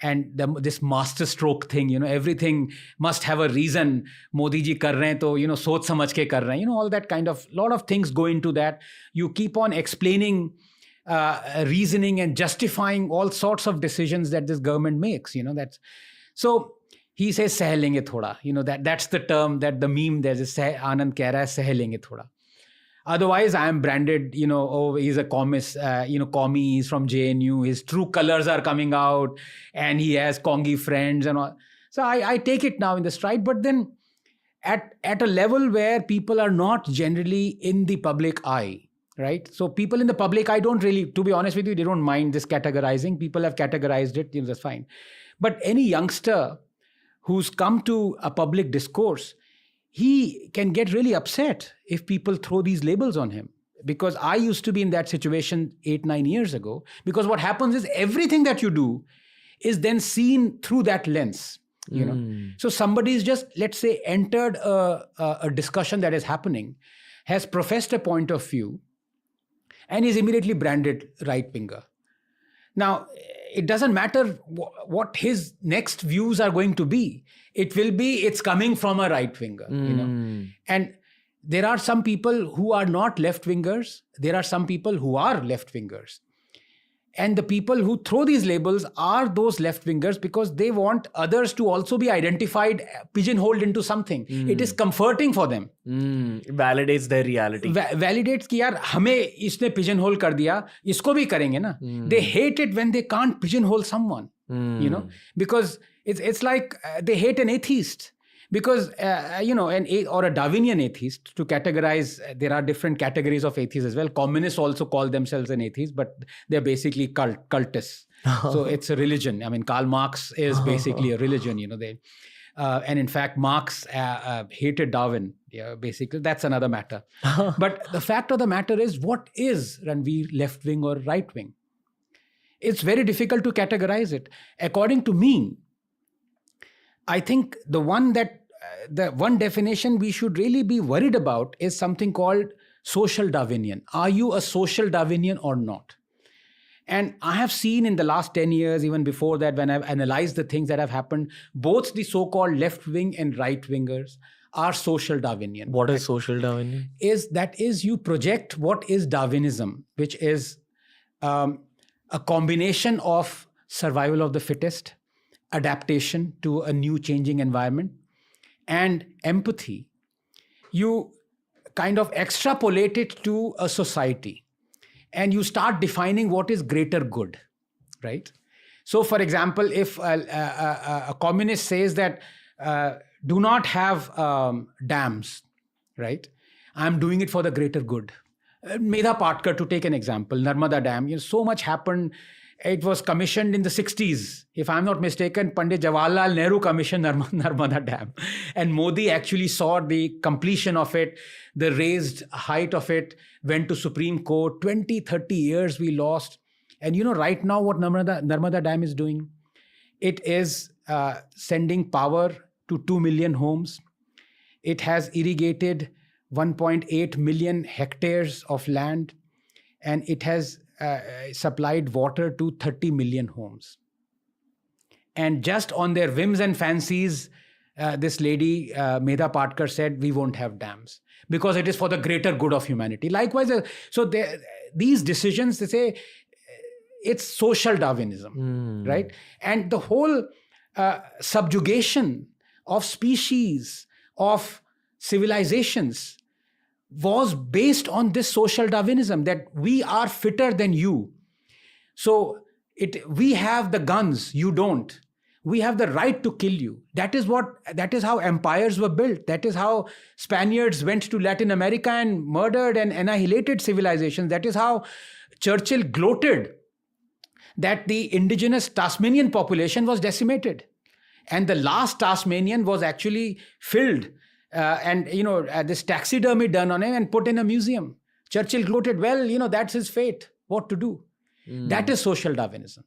And this master stroke thing, everything must have a reason. Modi ji kar rahe hain, to, soch samajh ke kar rahe hain. All that kind of, lot of things go into that. You keep on explaining, reasoning and justifying all sorts of decisions that this government makes, that's. So he says, seh lenge thoda. That's the term, that the meme, there's a Anand keh raha hai, seh lenge thoda. Otherwise, I am branded, he's a commie, he's from JNU, his true colors are coming out, and he has Kongi friends and all. So I take it now in the stride, but then at a level where people are not generally in the public eye, right? So people in the public eye don't really, to be honest with you, they don't mind this categorizing. People have categorized it, that's fine. But any youngster who's come to a public discourse, he can get really upset if people throw these labels on him. Because I used to be in that situation 8-9 years ago. Because what happens is everything that you do is then seen through that lens. So somebody's just, let's say, entered a discussion that is happening, has professed a point of view, and is immediately branded right-winger. Now, it doesn't matter what his next views are going to be. It will be, it's coming from a right-winger, And there are some people who are not left-wingers. There are some people who are left-wingers. And the people who throw these labels are those left-wingers because they want others to also be identified, pigeonholed into something. It is comforting for them. It validates their reality. Validates कि यार हमें इसने pigeonhole कर दिया, इसको भी करेंगे ना. They hate it when they can't pigeonhole someone, because it's like they hate an atheist. Because, or a Darwinian atheist, to categorize, there are different categories of atheists as well. Communists also call themselves an atheist, but they're basically cultists. So it's a religion. I mean, Karl Marx is basically a religion, and in fact, Marx hated Darwin. Yeah, basically, that's another matter. But the fact of the matter is, what is Ranveer left-wing or right-wing? It's very difficult to categorize it. According to me, I think the one definition we should really be worried about is something called social Darwinian. Are you a social Darwinian or not? And I have seen in the last 10 years, even before that, when I've analyzed the things that have happened, both the so-called left-wing and right-wingers are social Darwinian. What is social Darwinian? That is you project what is Darwinism, which is a combination of survival of the fittest, adaptation to a new changing environment, and empathy. You kind of extrapolate it to a society and you start defining what is greater good, right? So, for example, if a communist says that do not have dams, right? I'm doing it for the greater good. Medha Patkar, to take an example, Narmada Dam, so much happened. It was commissioned in the 60s. If I'm not mistaken, Pandit Jawaharlal Nehru commissioned Narmada Dam. And Modi actually saw the completion of it, the raised height of it, went to Supreme Court. 20, 30 years we lost. And right now what Narmada Dam is doing? It is sending power to 2 million homes. It has irrigated 1.8 million hectares of land, and it has supplied water to 30 million homes. And just on their whims and fancies, this lady, Medha Patkar, said, we won't have dams because it is for the greater good of humanity. Likewise, these decisions, they say, it's social Darwinism, right? And the whole subjugation of species, of civilizations, was based on this social Darwinism, that we are fitter than you. So we have the guns, you don't. We have the right to kill you. That is how empires were built. That is how Spaniards went to Latin America and murdered and annihilated civilizations. That is how Churchill gloated that the indigenous Tasmanian population was decimated. And the last Tasmanian was actually filled and this taxidermy done on him and put in a museum. Churchill gloated, well, that's his fate. What to do? That is social Darwinism.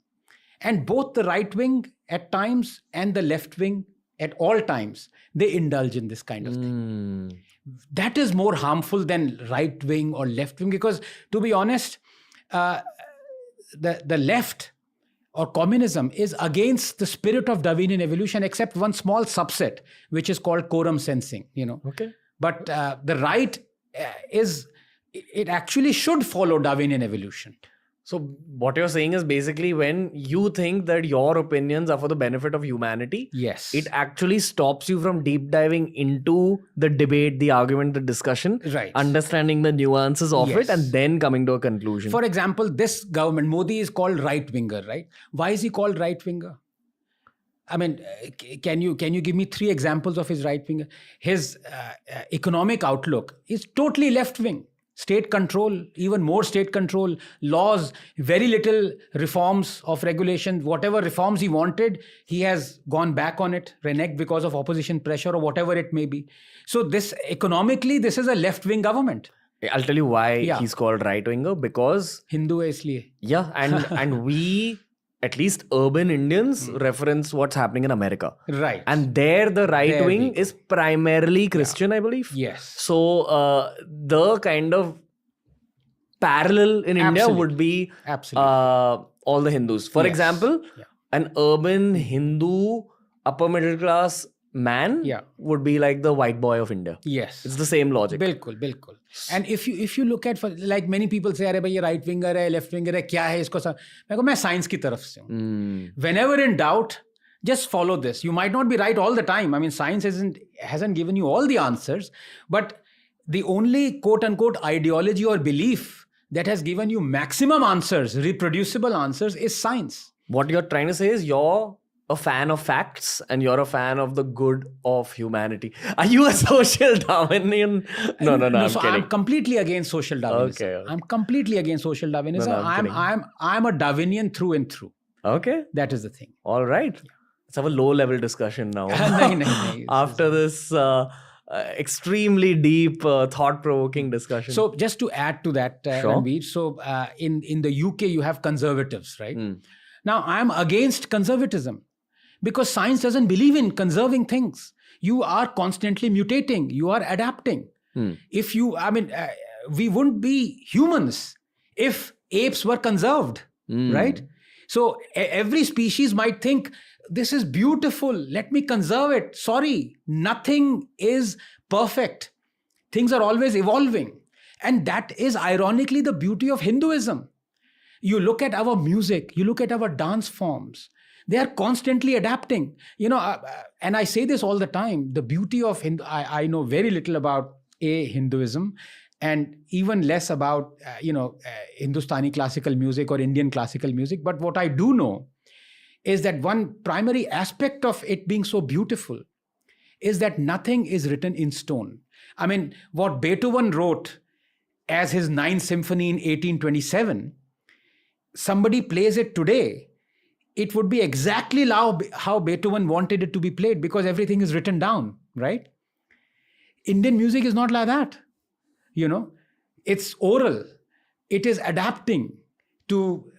And both the right wing at times and the left wing at all times, they indulge in this kind of thing. That is more harmful than right wing or left wing, because to be honest, the left or communism is against the spirit of Darwinian evolution, except one small subset, which is called quorum sensing, Okay. But the right it actually should follow Darwinian evolution. So what you're saying is basically when you think that your opinions are for the benefit of humanity, yes, it actually stops you from deep diving into the debate, the argument, the discussion, right, understanding the nuances of it, and then coming to a conclusion. For example, this government, Modi, is called right-winger, right? Why is he called right-winger? I mean, can you give me 3 examples of his right-winger? His economic outlook is totally left-wing. State control, even more state control, laws, very little reforms of regulation. Whatever reforms he wanted, he has gone back on it, reneged because of opposition pressure or whatever it may be. So this economically, this is a left-wing government. I'll tell you why he's called right-winger, because Hindu hai isliye. Yeah, and we, at least urban Indians, reference what's happening in America. Right. And there the right wing is primarily Christian, I believe. Yes. So the kind of parallel in India would be all the Hindus. For example, an urban Hindu upper middle class man would be like the white boy of India. Yes. It's the same logic. Bilkul. And if you look at, like many people say, अरे भाई ये right winger है, left winger है, क्या है इसको सब? मैं science की तरफ से हूँ. Whenever in doubt, just follow this. You might not be right all the time. I mean, science hasn't given you all the answers, but the only quote unquote ideology or belief that has given you maximum answers, reproducible answers, is science. What you're trying to say is you're a fan of facts and you're a fan of the good of humanity. Are you a social Darwinian? No, I'm so kidding. I'm completely against social Darwinism. Okay. I'm completely against social Darwinism. I'm a Darwinian through and through. Okay. That is the thing. All right. Let's have a low level discussion now. No. After this extremely deep, thought-provoking discussion. So just to add to that, Sure. Ranveer, so in the UK, you have conservatives, right? Mm. Now, I'm against conservatism because science doesn't believe in conserving things. You are constantly mutating. You are adapting. If you, we wouldn't be humans if apes were conserved, right? So every species might think, this is beautiful, let me conserve it. Sorry, nothing is perfect. Things are always evolving. And that is ironically the beauty of Hinduism. You look at our music, you look at our dance forms, they are constantly adapting. And I say this all the time, the beauty of I know very little about Hinduism and even less about, Hindustani classical music or Indian classical music. But what I do know is that one primary aspect of it being so beautiful is that nothing is written in stone. I mean, what Beethoven wrote as his Ninth Symphony in 1827, somebody plays it today, it would be exactly how Beethoven wanted it to be played because everything is written down, right? Indian music is not like that. It's oral. It is adapting to,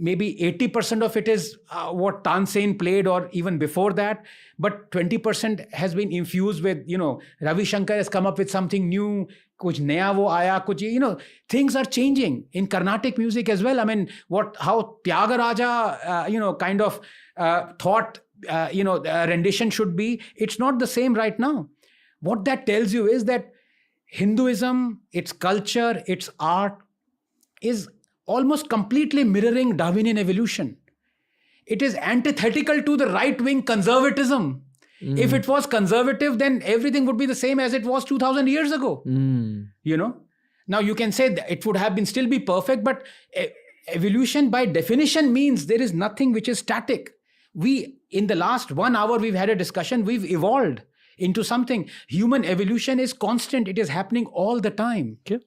maybe 80% of it is what Tansen played or even before that, but 20% has been infused with, Ravi Shankar has come up with something new, kuch naya wo aaya, kuch, things are changing in Carnatic music as well. I mean, how Tyagaraja, kind of thought, rendition should be, it's not the same right now. What that tells you is that Hinduism, its culture, its art is almost completely mirroring Darwinian evolution. It is antithetical to the right-wing conservatism. If it was conservative, then everything would be the same as it was 2000 years ago. Now you can say that it would have been still be perfect, but evolution by definition means there is nothing which is static. In the last 1 hour, we've had a discussion, we've evolved into something. Human evolution is constant. It is happening all the time. Okay.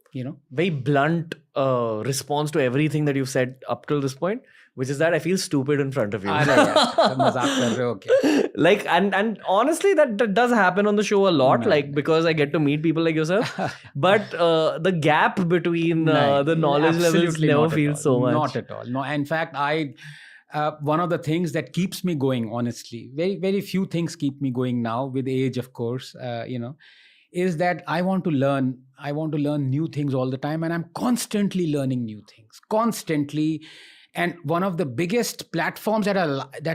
Very blunt response to everything that you've said up till this point, which is that I feel stupid in front of you. Like, and honestly, that does happen on the show a lot, because I get to meet people like yourself. But the gap between the knowledge levels never feels so much. Not at all. No, in fact, one of the things that keeps me going, honestly, very, very few things keep me going now with age, of course, is that I want to learn new things all the time. And I'm constantly learning new things, constantly. And one of the biggest platforms that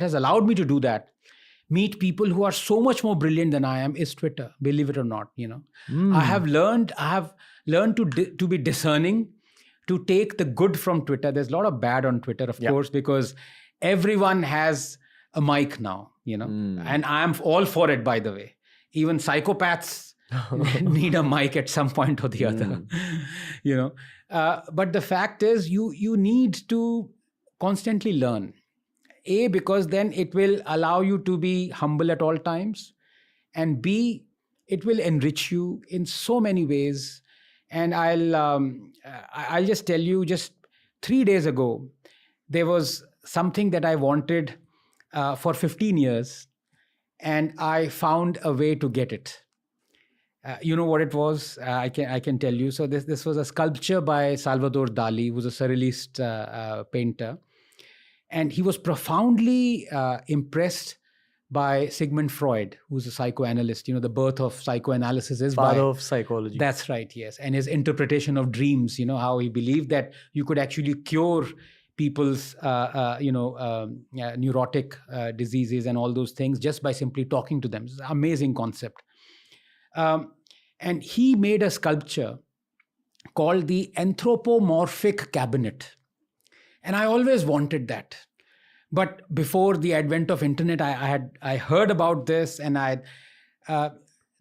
has allowed me to do that, meet people who are so much more brilliant than I am, is Twitter, believe it or not. I have learned to be discerning, to take the good from Twitter. There's a lot of bad on Twitter, of course, because everyone has a mic now, and I'm all for it, by the way. Even psychopaths need a mic at some point or the other, But the fact is, you need to constantly learn. A, because then it will allow you to be humble at all times. And B, it will enrich you in so many ways. And I'll just tell you, just 3 days ago, there was something that I wanted for 15 years, and I found a way to get it. You know what it was? I can tell you. So this was a sculpture by Salvador Dali, who was a surrealist painter, and he was profoundly impressed by Sigmund Freud, who's a psychoanalyst. The birth of psychoanalysis is father of psychology. That's right, yes. And his interpretation of dreams, how he believed that you could actually cure people's, neurotic diseases and all those things just by simply talking to them. It's an amazing concept. And he made a sculpture called the Anthropomorphic Cabinet. And I always wanted that. But before the advent of internet, I heard about this, and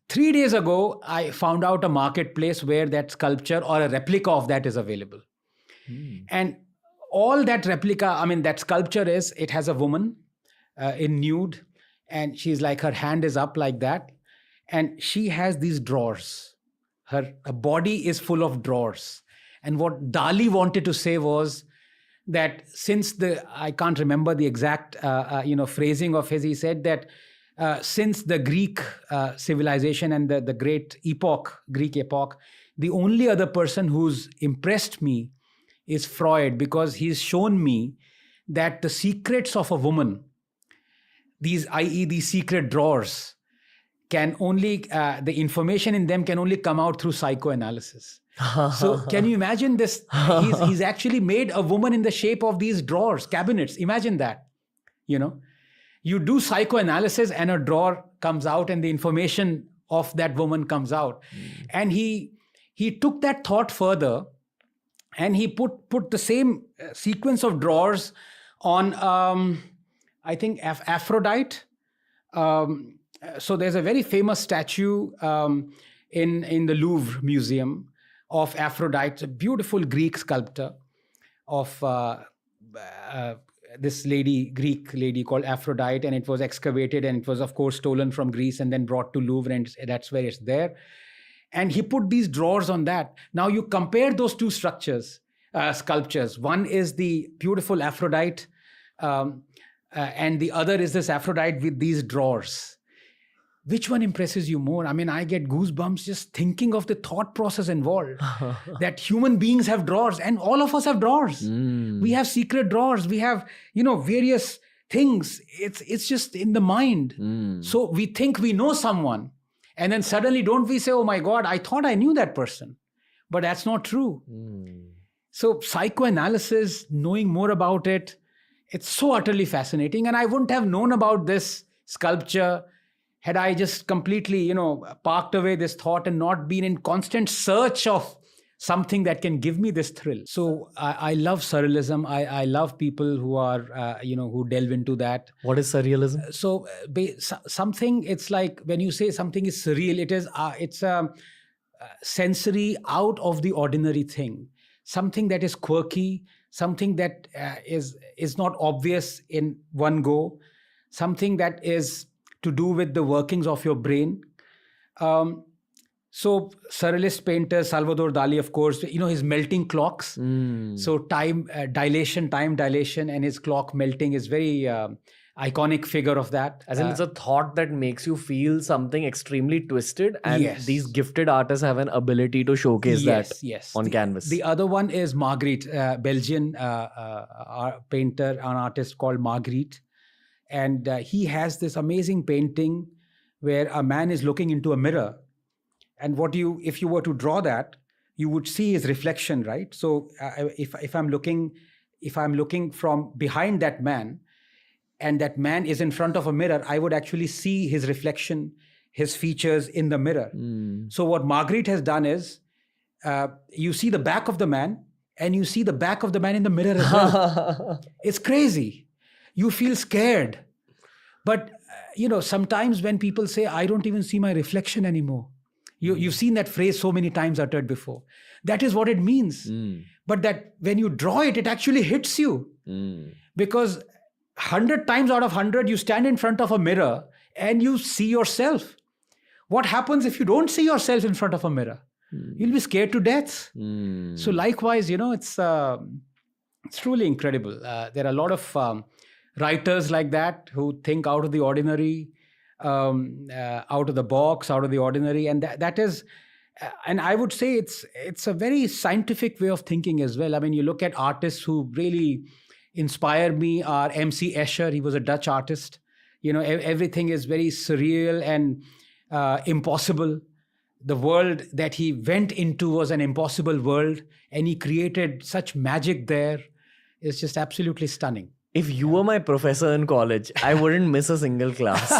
3 days ago, I found out a marketplace where that sculpture or a replica of that is available. And all that replica, that sculpture it has a woman in nude, and she's like, her hand is up like that. And she has these drawers. Her body is full of drawers. And what Dali wanted to say was that since I can't remember the exact, phrasing of his, he said that since the Greek civilization and the great Greek epoch, the only other person who's impressed me is Freud, because he's shown me that the secrets of a woman, i.e. these secret drawers, can only, the information in them can only come out through psychoanalysis. So can you imagine this? He's actually made a woman in the shape of these drawers, cabinets. Imagine that, You do psychoanalysis and a drawer comes out and the information of that woman comes out. And he took that thought further and he put the same sequence of drawers on, I think, Aphrodite. So there's a very famous statue in the Louvre Museum of Aphrodite, a beautiful Greek sculptor of this Greek lady called Aphrodite, and it was excavated and it was, of course, stolen from Greece and then brought to Louvre, and that's where it's there. And he put these drawers on that. Now you compare those two sculptures. One is the beautiful Aphrodite, and the other is this Aphrodite with these drawers. Which one impresses you more? I mean, I get goosebumps just thinking of the thought process involved. That human beings have drawers, and all of us have drawers. We have secret drawers. We have, various things. It's just in the mind. So we think we know someone, and then suddenly don't we say, oh my God, I thought I knew that person. But that's not true. So psychoanalysis, knowing more about it, it's so utterly fascinating. And I wouldn't have known about this sculpture had I just completely, parked away this thought and not been in constant search of something that can give me this thrill. So I love surrealism. I love people who are, who delve into that. What is surrealism? So something, it's like when you say something is surreal, it's a sensory out of the ordinary thing. Something that is quirky, something that is not obvious in one go, something that is to do with the workings of your brain. So surrealist painters, Salvador Dali, of course, his melting clocks. So time dilation, and his clock melting is very iconic figure of that. As in, it's a thought that makes you feel something extremely twisted, and these gifted artists have an ability to showcase that on canvas. The other one is Magritte, Belgian painter, an artist called Magritte. And he has this amazing painting where a man is looking into a mirror. And if you were to draw that, you would see his reflection, right? So if I'm looking from behind that man, and that man is in front of a mirror, I would actually see his reflection, his features in the mirror. So what Magritte has done is, you see the back of the man, and you see the back of the man in the mirror as well. It's crazy. You feel scared. But, sometimes when people say, I don't even see my reflection anymore. You've seen that phrase so many times uttered before. That is what it means. But that when you draw it, it actually hits you. Because 100 times out of 100, you stand in front of a mirror and you see yourself. What happens if you don't see yourself in front of a mirror? You'll be scared to death. So likewise, it's truly incredible. There are a lot of writers like that who think out of the ordinary, out of the box, out of the ordinary. And that is, and I would say it's a very scientific way of thinking as well. I mean, you look at artists who really inspire me are M.C. Escher. He was a Dutch artist. Everything is very surreal and impossible. The world that he went into was an impossible world, and he created such magic there. It's just absolutely stunning. If you were my professor in college, I wouldn't miss a single class.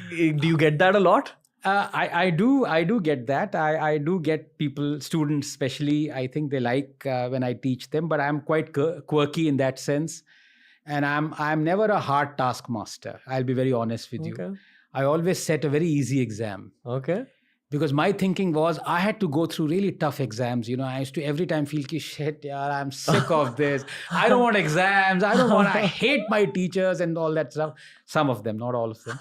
Do you get that a lot? I do get that. I do get students especially, I think they like when I teach them, but I'm quite quirky in that sense. And I'm never a hard taskmaster. I'll be very honest with you. I always set a very easy exam. Okay. Because my thinking was I had to go through really tough exams. I used to every time feel, shit, yaar, I'm sick of this. I don't want exams. I hate my teachers and all that stuff. Some of them, not all of them.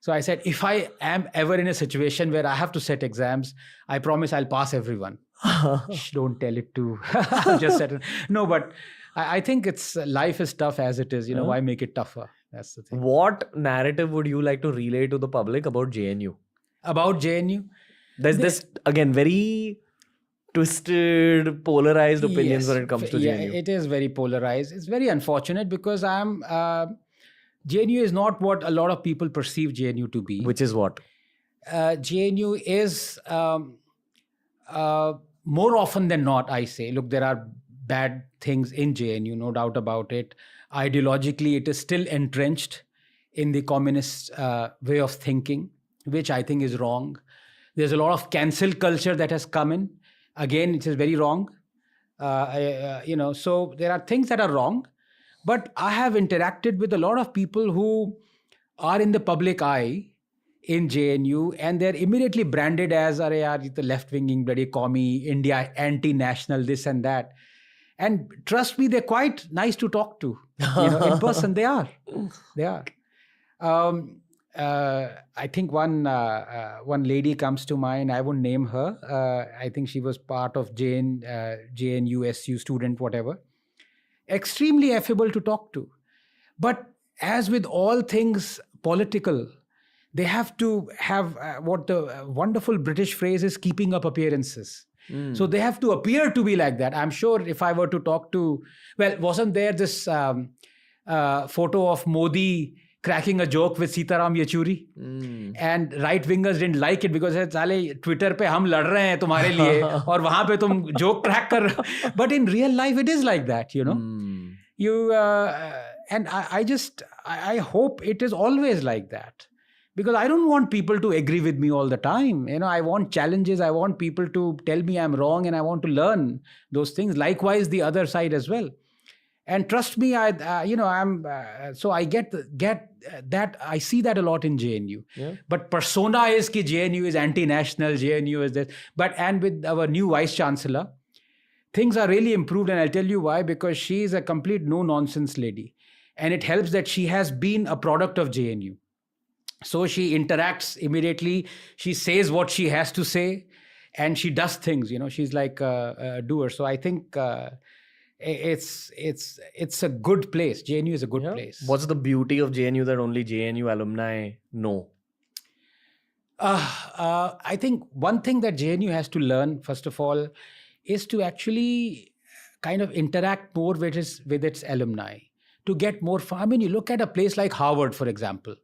So I said, if I am ever in a situation where I have to set exams, I promise I'll pass everyone. Don't tell it to just set it. No, but I think life is tough as it is. Why make it tougher? That's the thing. What narrative would you like to relay to the public about JNU? About JNU? There's this, again, very twisted, polarized opinions when it comes to JNU. It is very polarized. It's very unfortunate because JNU is not what a lot of people perceive JNU to be. Which is what? JNU is more often than not, I say, look, there are bad things in JNU, no doubt about it. Ideologically, it is still entrenched in the communist way of thinking, which I think is wrong. There's a lot of cancel culture that has come in. Again, it is very wrong. So there are things that are wrong. But I have interacted with a lot of people who are in the public eye in JNU, and they're immediately branded as the left-winging, bloody commie, India, anti-national, this and that. And trust me, they're quite nice to talk to. In person, they are. They are. I think one lady comes to mind. I won't name her. I think she was part of JNUSU student, whatever. Extremely affable to talk to. But as with all things political, they have to have what the wonderful British phrase is, keeping up appearances. So they have to appear to be like that. I'm sure if I were to talk to, wasn't there this photo of Modi cracking a joke with Sitaram Yechuri? And right-wingers didn't like it because साले Twitter पे हम लड़ रहे हैं तुम्हारे लिए और वहाँ पे तुम joke crack कर. But in real life, it is like that, And I hope it is always like that. Because I don't want people to agree with me all the time. I want challenges. I want people to tell me I'm wrong, and I want to learn those things. Likewise, the other side as well. And trust me, so I get that. I see that a lot in JNU. Yeah. But persona is that JNU is anti-national, JNU is this. And with our new Vice Chancellor, things are really improved. And I'll tell you why. Because she is a complete no-nonsense lady. And it helps that she has been a product of JNU. So she interacts immediately. She says what she has to say, and she does things. She's like a doer. So I think it's a good place. JNU is a good place. What's the beauty of JNU that only JNU alumni know? I think one thing that JNU has to learn, first of all, is to actually kind of interact more with its alumni to get more fun. I mean, you look at a place like Harvard, for example.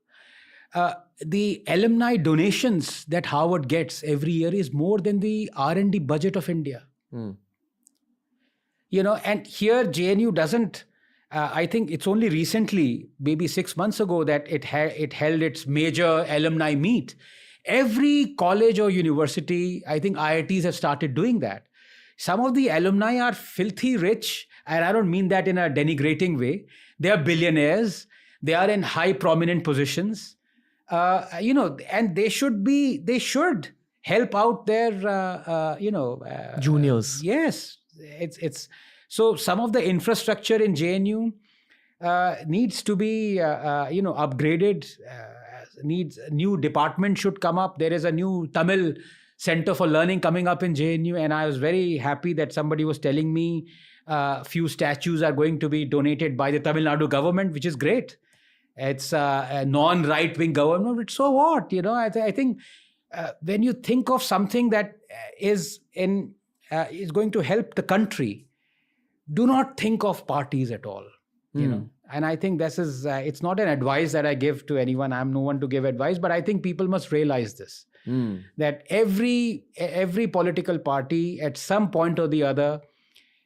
The alumni donations that Harvard gets every year is more than the R&D budget of India. And here JNU doesn't, I think it's only recently, maybe 6 months ago, that it held its major alumni meet. Every college or university, I think IITs have started doing that. Some of the alumni are filthy rich, and I don't mean that in a denigrating way. They are billionaires. They are in high prominent positions. And they should help out their, juniors. Yes, it's so some of the infrastructure in JNU needs to be, upgraded. Needs a new department should come up. There is a new Tamil Center for Learning coming up in JNU, and I was very happy that somebody was telling me a few statues are going to be donated by the Tamil Nadu government, which is great. It's a non-right-wing government, but so what? I think when you think of something that is going to help the country, do not think of parties at all. And I think this is it's not an advice that I give to anyone. I'm no one to give advice, but I think people must realize this: that every political party at some point or the other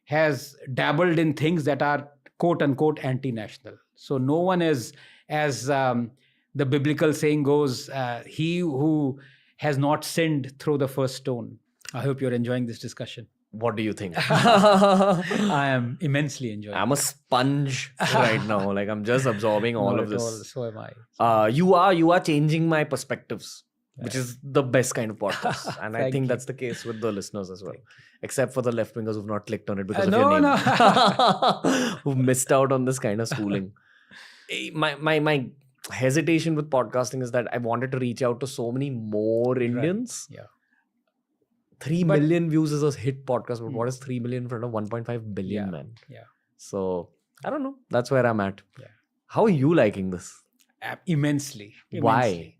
has dabbled in things that are quote unquote anti-national. So no one is, as the biblical saying goes, he who has not sinned, throw the first stone. I hope you're enjoying this discussion. What do you think? I am immensely enjoying it. I'm a sponge right now. Like, I'm just absorbing all of this. So am I. You are changing my perspectives, which is the best kind of podcast. And I think that's the case with the listeners as well. Except for the left-wingers who've not clicked on it because of your name. Who've missed out on this kind of schooling. My hesitation with podcasting is that I wanted to reach out to so many more Indians. Right. Yeah. 3 million views is a hit podcast, but what is 3 million in front of 1.5 billion, man? Yeah. So, I don't know. That's where I'm at. Yeah. How are you liking this? Immensely. Why?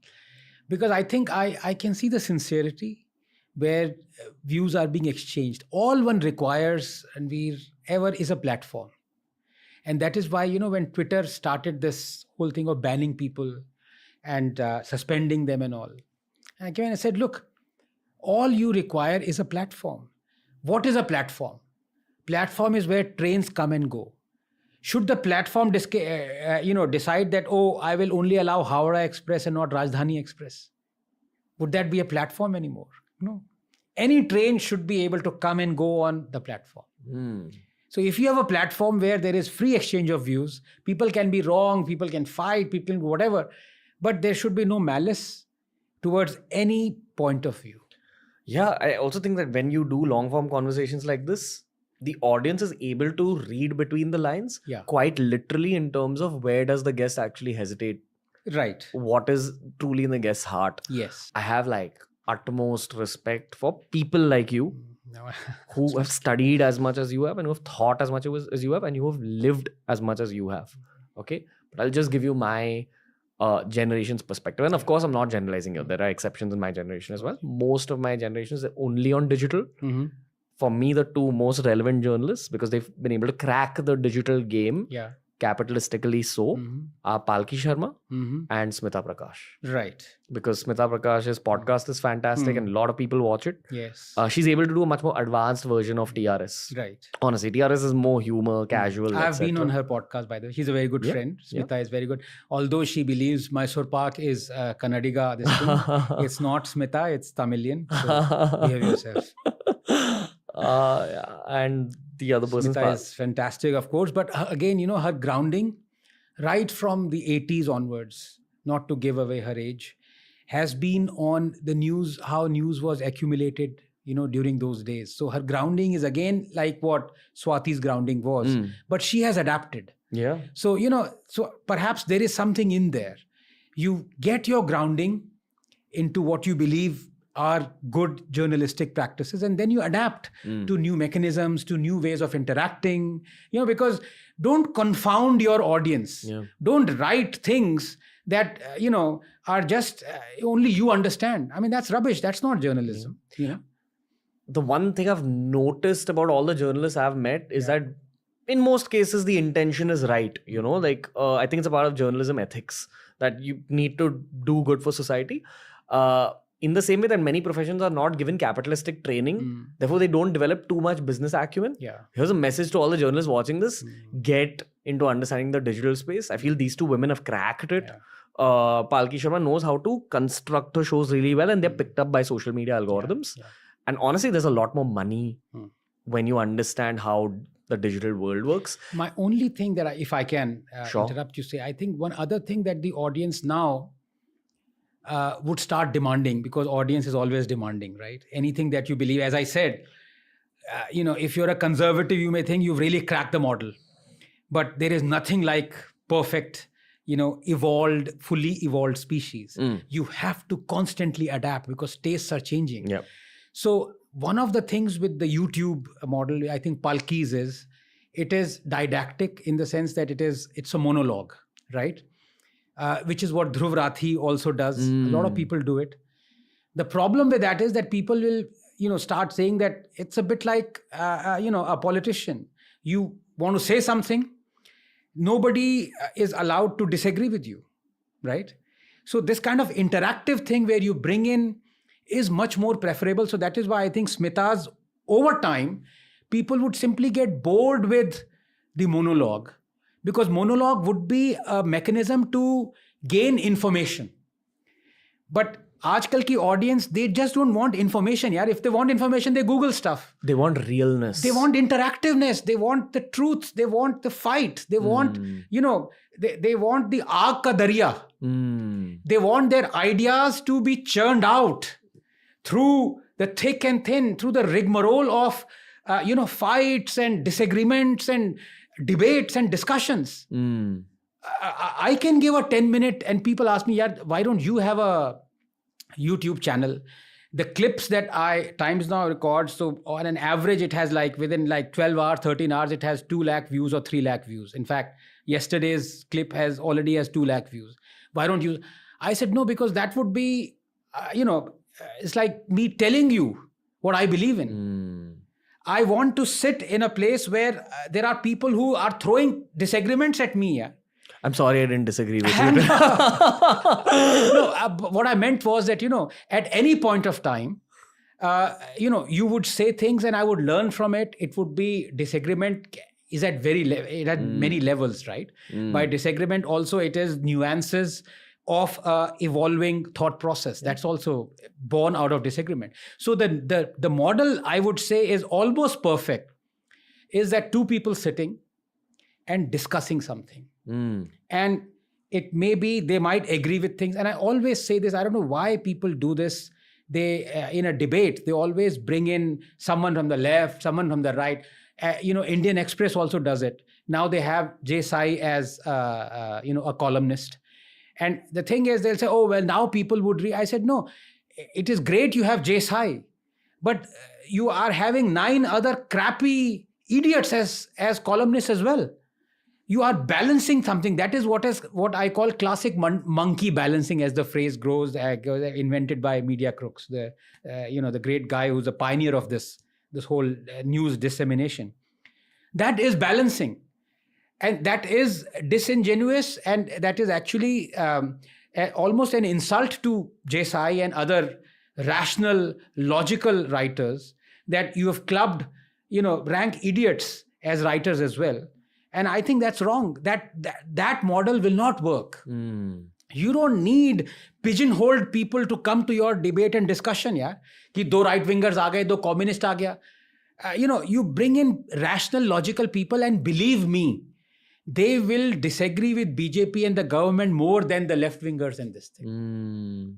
Because I think I can see the sincerity where views are being exchanged. All one requires and ever is a platform. And that is why, when Twitter started this whole thing of banning people and suspending them and all, and again I said, look, all you require is a platform. What is a platform? Platform is where trains come and go. Should the platform decide that, oh, I will only allow Howrah Express and not Rajdhani Express? Would that be a platform anymore? No. Any train should be able to come and go on the platform. So if you have a platform where there is free exchange of views, people can be wrong, people can fight, people can whatever, but there should be no malice towards any point of view. Yeah, I also think that when you do long form conversations like this, the audience is able to read between the lines quite literally in terms of where does the guest actually hesitate. Right. What is truly in the guest's heart. Yes. I have utmost respect for people like you who have studied as much as you have and who have thought as much as you have and you have lived as much as you have. Okay. But I'll just give you my generation's perspective. And of course, I'm not generalizing here. There are exceptions in my generation as well. Most of my generation is only on digital. For me, the two most relevant journalists, because they've been able to crack the digital game capitalistically are Palki Sharma and Smita Prakash. Right. Because Smita Prakash's podcast is fantastic and a lot of people watch it. Yes. She's able to do a much more advanced version of TRS. Right. Honestly, TRS is more humor, casual, I've been on her podcast, by the way. She's a very good friend. Smita is very good. Although she believes Mysore Pak is Kannadiga, this thing. It's not Smita, it's Tamilian. So behave yourself. And the other person is fantastic, of course. But again, her grounding, right from the 80s onwards, not to give away her age, has been on the news, how news was accumulated, during those days. So her grounding is again like what Swati's grounding was, but she has adapted. Yeah. So, so perhaps there is something in there. You get your grounding into what you believe are good journalistic practices, and then you adapt to new mechanisms, to new ways of interacting, because don't confound your audience. Don't write things that, are just only you understand. I mean, that's rubbish. That's not journalism. The one thing I've noticed about all the journalists I've met is that in most cases, the intention is right. I think it's a part of journalism ethics that you need to do good for society. In the same way that many professions are not given capitalistic training, therefore they don't develop too much business acumen. Here's a message to all the journalists watching this. Get into understanding the digital space. I feel these two women have cracked it. Palki Sharma knows how to construct her shows really well, and they're picked up by social media algorithms. And honestly, there's a lot more money when you understand how the digital world works. My only thing that if I can interrupt you, say, I think one other thing that the audience now would start demanding, because audience is always demanding, right? Anything that you believe, as I said, if you're a conservative, you may think you've really cracked the model, but there is nothing like perfect, fully evolved species. You have to constantly adapt because tastes are changing. So one of the things with the YouTube model, I think Palki's is, it is didactic in the sense that it's a monologue, right? Which is what Dhruv Rathi also does. A lot of people do it. The problem with that is that people will, start saying that it's a bit like, a politician. You want to say something, nobody is allowed to disagree with you, right? So this kind of interactive thing where you bring in is much more preferable. So that is why I think Smita's, over time, people would simply get bored with the monologue. Because monologue would be a mechanism to gain information. But aajkal ki audience, they just don't want information. If they want information, they Google stuff. They want realness. They want interactiveness. They want the truth. They want the fight. They want, they want the aag ka darya. They want their ideas to be churned out through the thick and thin, through the rigmarole of, fights and disagreements and debates and discussions. I can give a 10-minute and people ask me, why don't you have a YouTube channel? The clips that Times Now records, so on an average, it has within 12 hours, 13 hours, it has 2 lakh views or 3 lakh views. In fact, yesterday's clip already has 2 lakh views. Why don't you? I said, no, because that would be, it's like me telling you what I believe in. I want to sit in a place where there are people who are throwing disagreements at me. Yeah. I'm sorry I didn't disagree with you. No, what I meant was that, at any point of time, you would say things and I would learn from it. It would be disagreement is at it had many levels, right? By disagreement also it is nuances of evolving thought process. That's also born out of disagreement. So the model I would say is almost perfect, is that 2 people sitting and discussing something. And it may be they might agree with things. And I always say this, I don't know why people do this. They in a debate, they always bring in someone from the left, someone from the right. Indian Express also does it. Now they have Jay Sai as a columnist. And the thing is, they'll say, oh, well, now people would read. I said, no, it is great you have Jay Sai, but you are having 9 other crappy idiots as columnists as well. You are balancing something. That is what I call classic monkey balancing, as the phrase goes, invented by media crooks. The great guy who's a pioneer of this whole news dissemination. That is balancing. And that is disingenuous, and that is actually almost an insult to Jay Sai and other rational, logical writers, that you have clubbed, rank idiots as writers as well. And I think that's wrong. That model will not work. You don't need pigeonholed people to come to your debate and discussion. Yeah, कि 2 right-wingers आ गए, 2 communist आ गया. You bring in rational, logical people, and believe me, they will disagree with BJP and the government more than the left-wingers in this thing.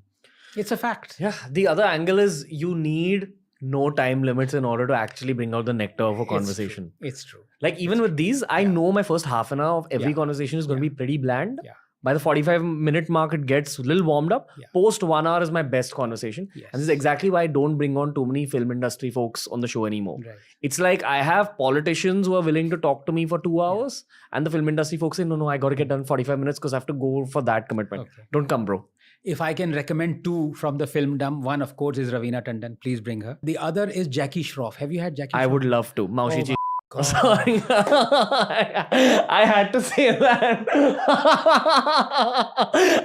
It's a fact. Yeah. The other angle is you need no time limits in order to actually bring out the nectar of a conversation. It's true. Like even with these, I know my first half an hour of every conversation is going to be pretty bland. Yeah. By the 45-minute mark, it gets a little warmed up. Yeah. Post 1 hour is my best conversation. Yes. And this is exactly why I don't bring on too many film industry folks on the show anymore. Right. It's like I have politicians who are willing to talk to me for 2 hours. And the film industry folks say, no, I got to get done 45 minutes because I have to go for that commitment. Okay. Don't come, bro. If I can recommend 2 from the filmdom, one, of course, is Raveena Tandon. Please bring her. The other is Jackie Shroff. Have you had Jackie Shroff? I would love to. Maushi ji. Sorry. I had to say that.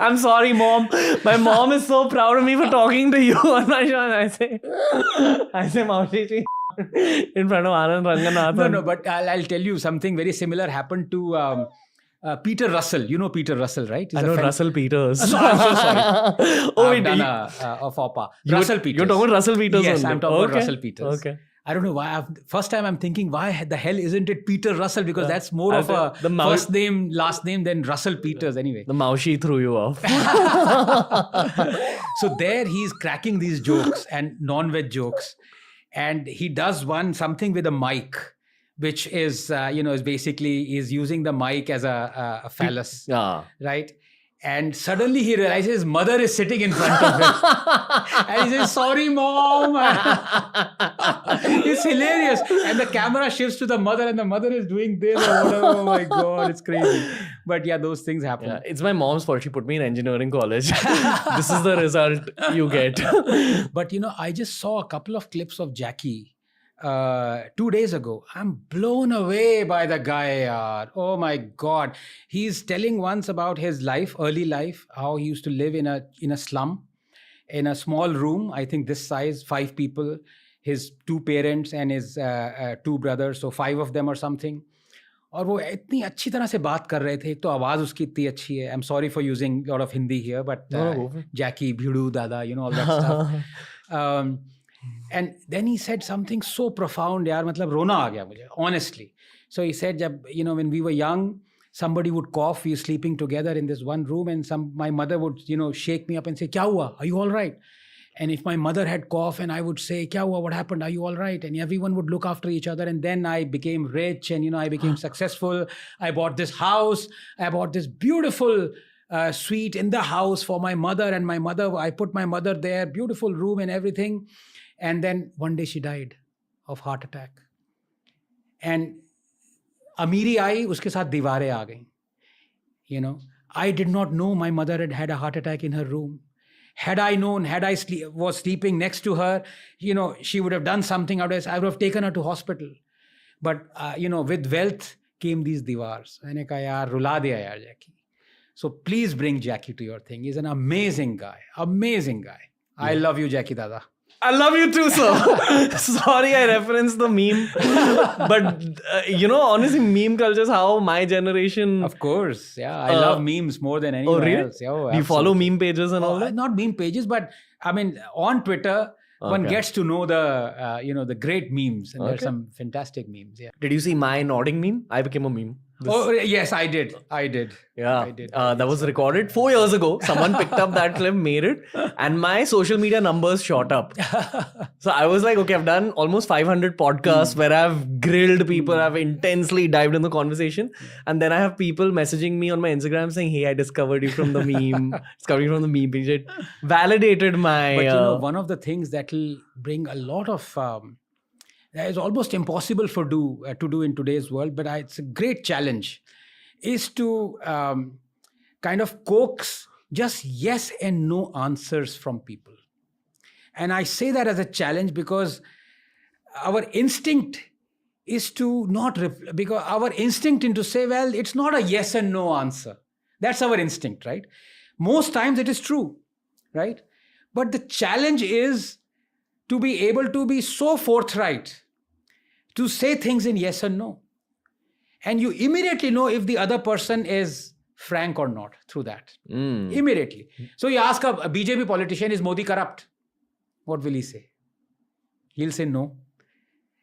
I'm sorry, Mom. My mom is so proud of me for talking to you on my show. And I say Maushi ji in front of Anand Ranganathan. No, but I'll tell you something very similar happened to Peter Russell. You know Peter Russell, right? I know Russell Peters. No, I'm so sorry. Wait, of OPA. Russell Peters. You're talking about Russell Peters? Yes, I'm talking about Russell Peters. Okay. I don't know why. First time I'm thinking, why the hell isn't it Peter Russell? Because that's more of a first name, last name than Russell Peters anyway. The Maushi threw you off. So there he's cracking these jokes and non-veg jokes. And he does something with a mic, which is, is basically is using the mic as a phallus, right? And suddenly he realizes his mother is sitting in front of him. And he says, sorry, Mom. It's hilarious. And the camera shifts to the mother and the mother is doing this or whatever. Oh my God, it's crazy. But yeah, those things happen. Yeah, it's my mom's fault. She put me in engineering college. This is the result you get. But I just saw a couple of clips of Jackie 2 days ago. I'm blown away by the guy. Oh my God. He's telling once about his early life, how he used to live in a slum, in a small room, I think this size, 5 people, his 2 parents and his 2 brothers, so 5 of them or something. और वो इतनी अच्छी तरह से बात कर रहे थे. एक तो आवाज़ उसकी इतनी अच्छी है. I'm sorry for using a lot of Hindi here, but Jackie, Bhidu, Dada, all that stuff. And then he said something so profound, yaar, matlab rona aa gaya mujhe, honestly. So he said, when we were young, somebody would cough, we were sleeping together in this one room, and my mother would, shake me up and say, kya hua? Are you all right? And if my mother had cough and I would say, kya hua? What happened? Are you all right? And everyone would look after each other. And then I became rich and, I became successful. I bought this house. I bought this beautiful suite in the house for my mother. And I put my mother there, beautiful room and everything. And then one day she died of heart attack. And Amiri आई, उसके साथ दीवारें आ गई. I did not know my mother had had a heart attack in her room. Had I known, was sleeping next to her, she would have done something. I would have taken her to hospital. But, with wealth came these diwars. मैंने कहा यार रुला दिया यार Jackie. So please bring Jackie to your thing. He's an amazing guy. Amazing guy. Yeah. I love you, Jackie Dada. I love you too, sir. Sorry I referenced the meme. But, honestly, meme culture is how my generation... Of course. Yeah. I love memes more than anyone else. Oh, do you follow meme pages and all that? Not meme pages, but I mean, on Twitter... One gets to know the great memes, and there's some fantastic memes. Yeah. Did you see my nodding meme? I became a meme. Yes, I did. Yeah. I did. That was recorded 4 years ago. Someone picked up that clip, made it, and my social media numbers shot up. So I was like, okay, I've done almost 500 podcasts where I've grilled people, I've intensely dived in the conversation. And then I have people messaging me on my Instagram saying, hey, I discovered you from the meme. Discovered you from the meme page. It validated my... But one of the things that will bring a lot of... that is almost impossible to do in today's world, but it's a great challenge, is to kind of coax just yes and no answers from people. And I say that as a challenge because our instinct is to not, because our instinct is to say, well, it's not a yes and no answer. That's our instinct, right? Most times it is true, right? But the challenge is to be able to be so forthright to say things in yes and no. And you immediately know if the other person is frank or not through that. Immediately. So you ask a BJP politician, is Modi corrupt? What will he say? He'll say no.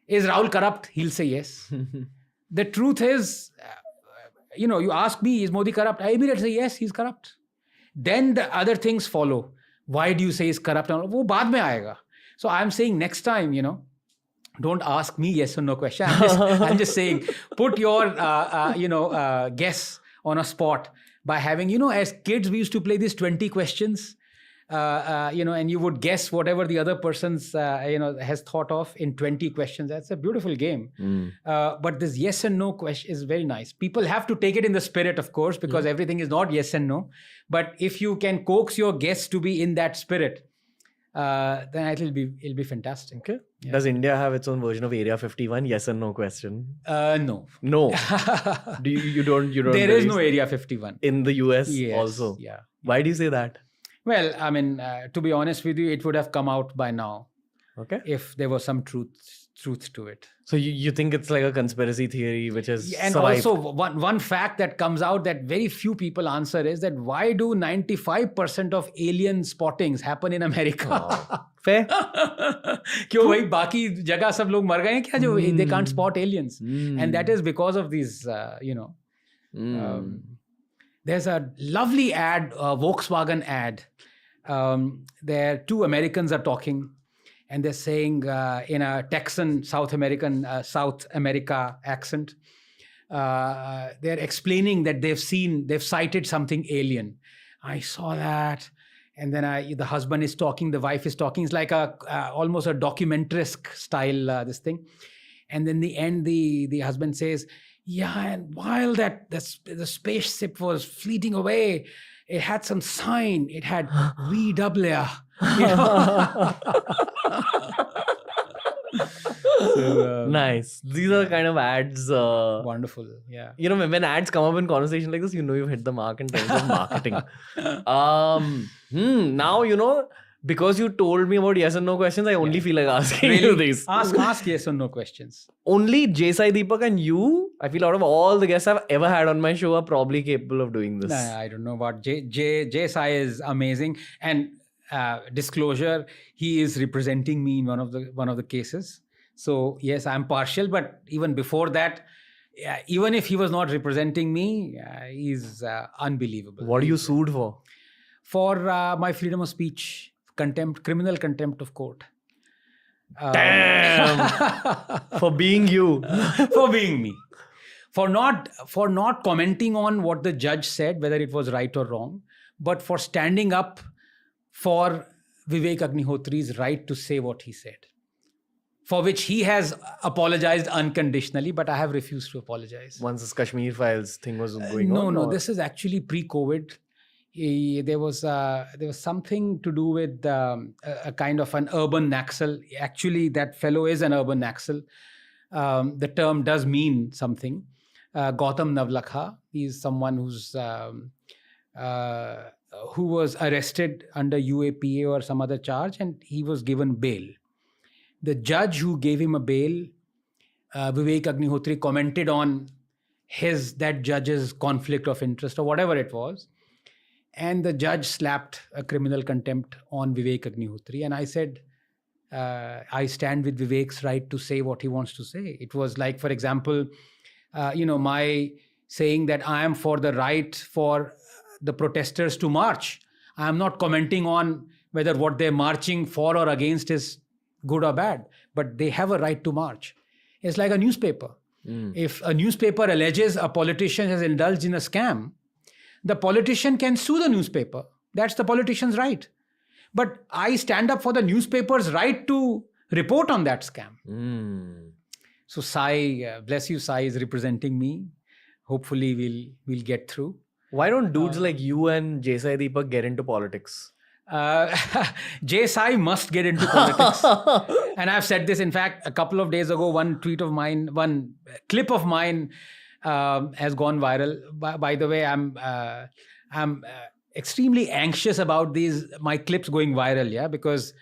Is Rahul corrupt? He'll say yes. The truth is, you ask me, is Modi corrupt? I immediately say yes, he's corrupt. Then the other things follow. Why do you say he's corrupt? वो बाद में आएगा. So I'm saying next time, don't ask me yes or no question. I'm just saying, put your, guess on a spot by having, as kids, we used to play these 20 questions, and you would guess whatever the other person's, has thought of in 20 questions. That's a beautiful game. But this yes and no question is very nice. People have to take it in the spirit, of course, because everything is not yes and no. But if you can coax your guests to be in that spirit, then it'll be fantastic. Okay. Yeah. Does India have its own version of Area 51? Yes and no question. No. Do you don't? There is no Area 51 in the US also. Yeah. Why do you say that? Well, I mean, to be honest with you, it would have come out by now. Okay. If there was some truth to it. So you think it's like a conspiracy theory which is and survived. Also one fact that comes out that very few people answer is that why do 95% of alien spottings happen in America? Fair. क्यों भाई बाकी जगह सब लोग मर गए हैं क्या जो they can't spot aliens? And that is because of these there's a lovely ad, Volkswagen ad. There 2 Americans are talking. And they're saying in a Texan, South America accent, they're explaining that they've sighted something alien. I saw that. And then the husband is talking, the wife is talking. It's like almost a documentarisk style, this thing. And then the end, the husband says, yeah, and while the spaceship was fleeting away, it had some sign. It had VW. So, nice. These are kind of ads. Wonderful. Yeah. When ads come up in conversation like this, you've hit the mark in terms of marketing. Now, because you told me about yes and no questions, I only feel like asking you these. Ask yes or no questions. Only Jay Sai Deepak and you, I feel out of all the guests I've ever had on my show, are probably capable of doing this. I don't know about Jay Sai is amazing. And disclosure, he is representing me in one of the cases. So yes, I'm partial, but even before that, even if he was not representing me, he's unbelievable. What are you sued for? For my freedom of speech. Criminal contempt of court. Damn! For being you. For being me. For not commenting on what the judge said, whether it was right or wrong, but for standing up for Vivek Agnihotri's right to say what he said. for which he has apologized unconditionally, but I have refused to apologize. Once this Kashmir Files thing was going on? No, or- this is actually pre-COVID. There was something to do with a kind of an urban Naxal. Actually, that fellow is an urban Naxal. The term does mean something. Gautam Navlakha, he's someone who was arrested under UAPA or some other charge, and he was given bail. The judge who gave him a bail, Vivek Agnihotri, commented on that judge's conflict of interest or whatever it was. And the judge slapped a criminal contempt on Vivek Agnihotri. And I said, I stand with Vivek's right to say what he wants to say. It was like, for example, my saying that I am for the right for the protesters to march. I am not commenting on whether what they're marching for or against is good or bad, but they have a right to march. It's like a newspaper. If a newspaper alleges a politician has indulged in a scam, the politician can sue the newspaper. That's the politician's right. But I stand up for the newspaper's right to report on that scam. So Sai, bless you, Sai is representing me. Hopefully we'll get through. Why don't dudes like you and J-Sai Deepak get into politics? J-Sai must get into politics. And I've said this, in fact, a couple of days ago, one clip of mine has gone viral. By the way, I'm extremely anxious about my clips going viral, because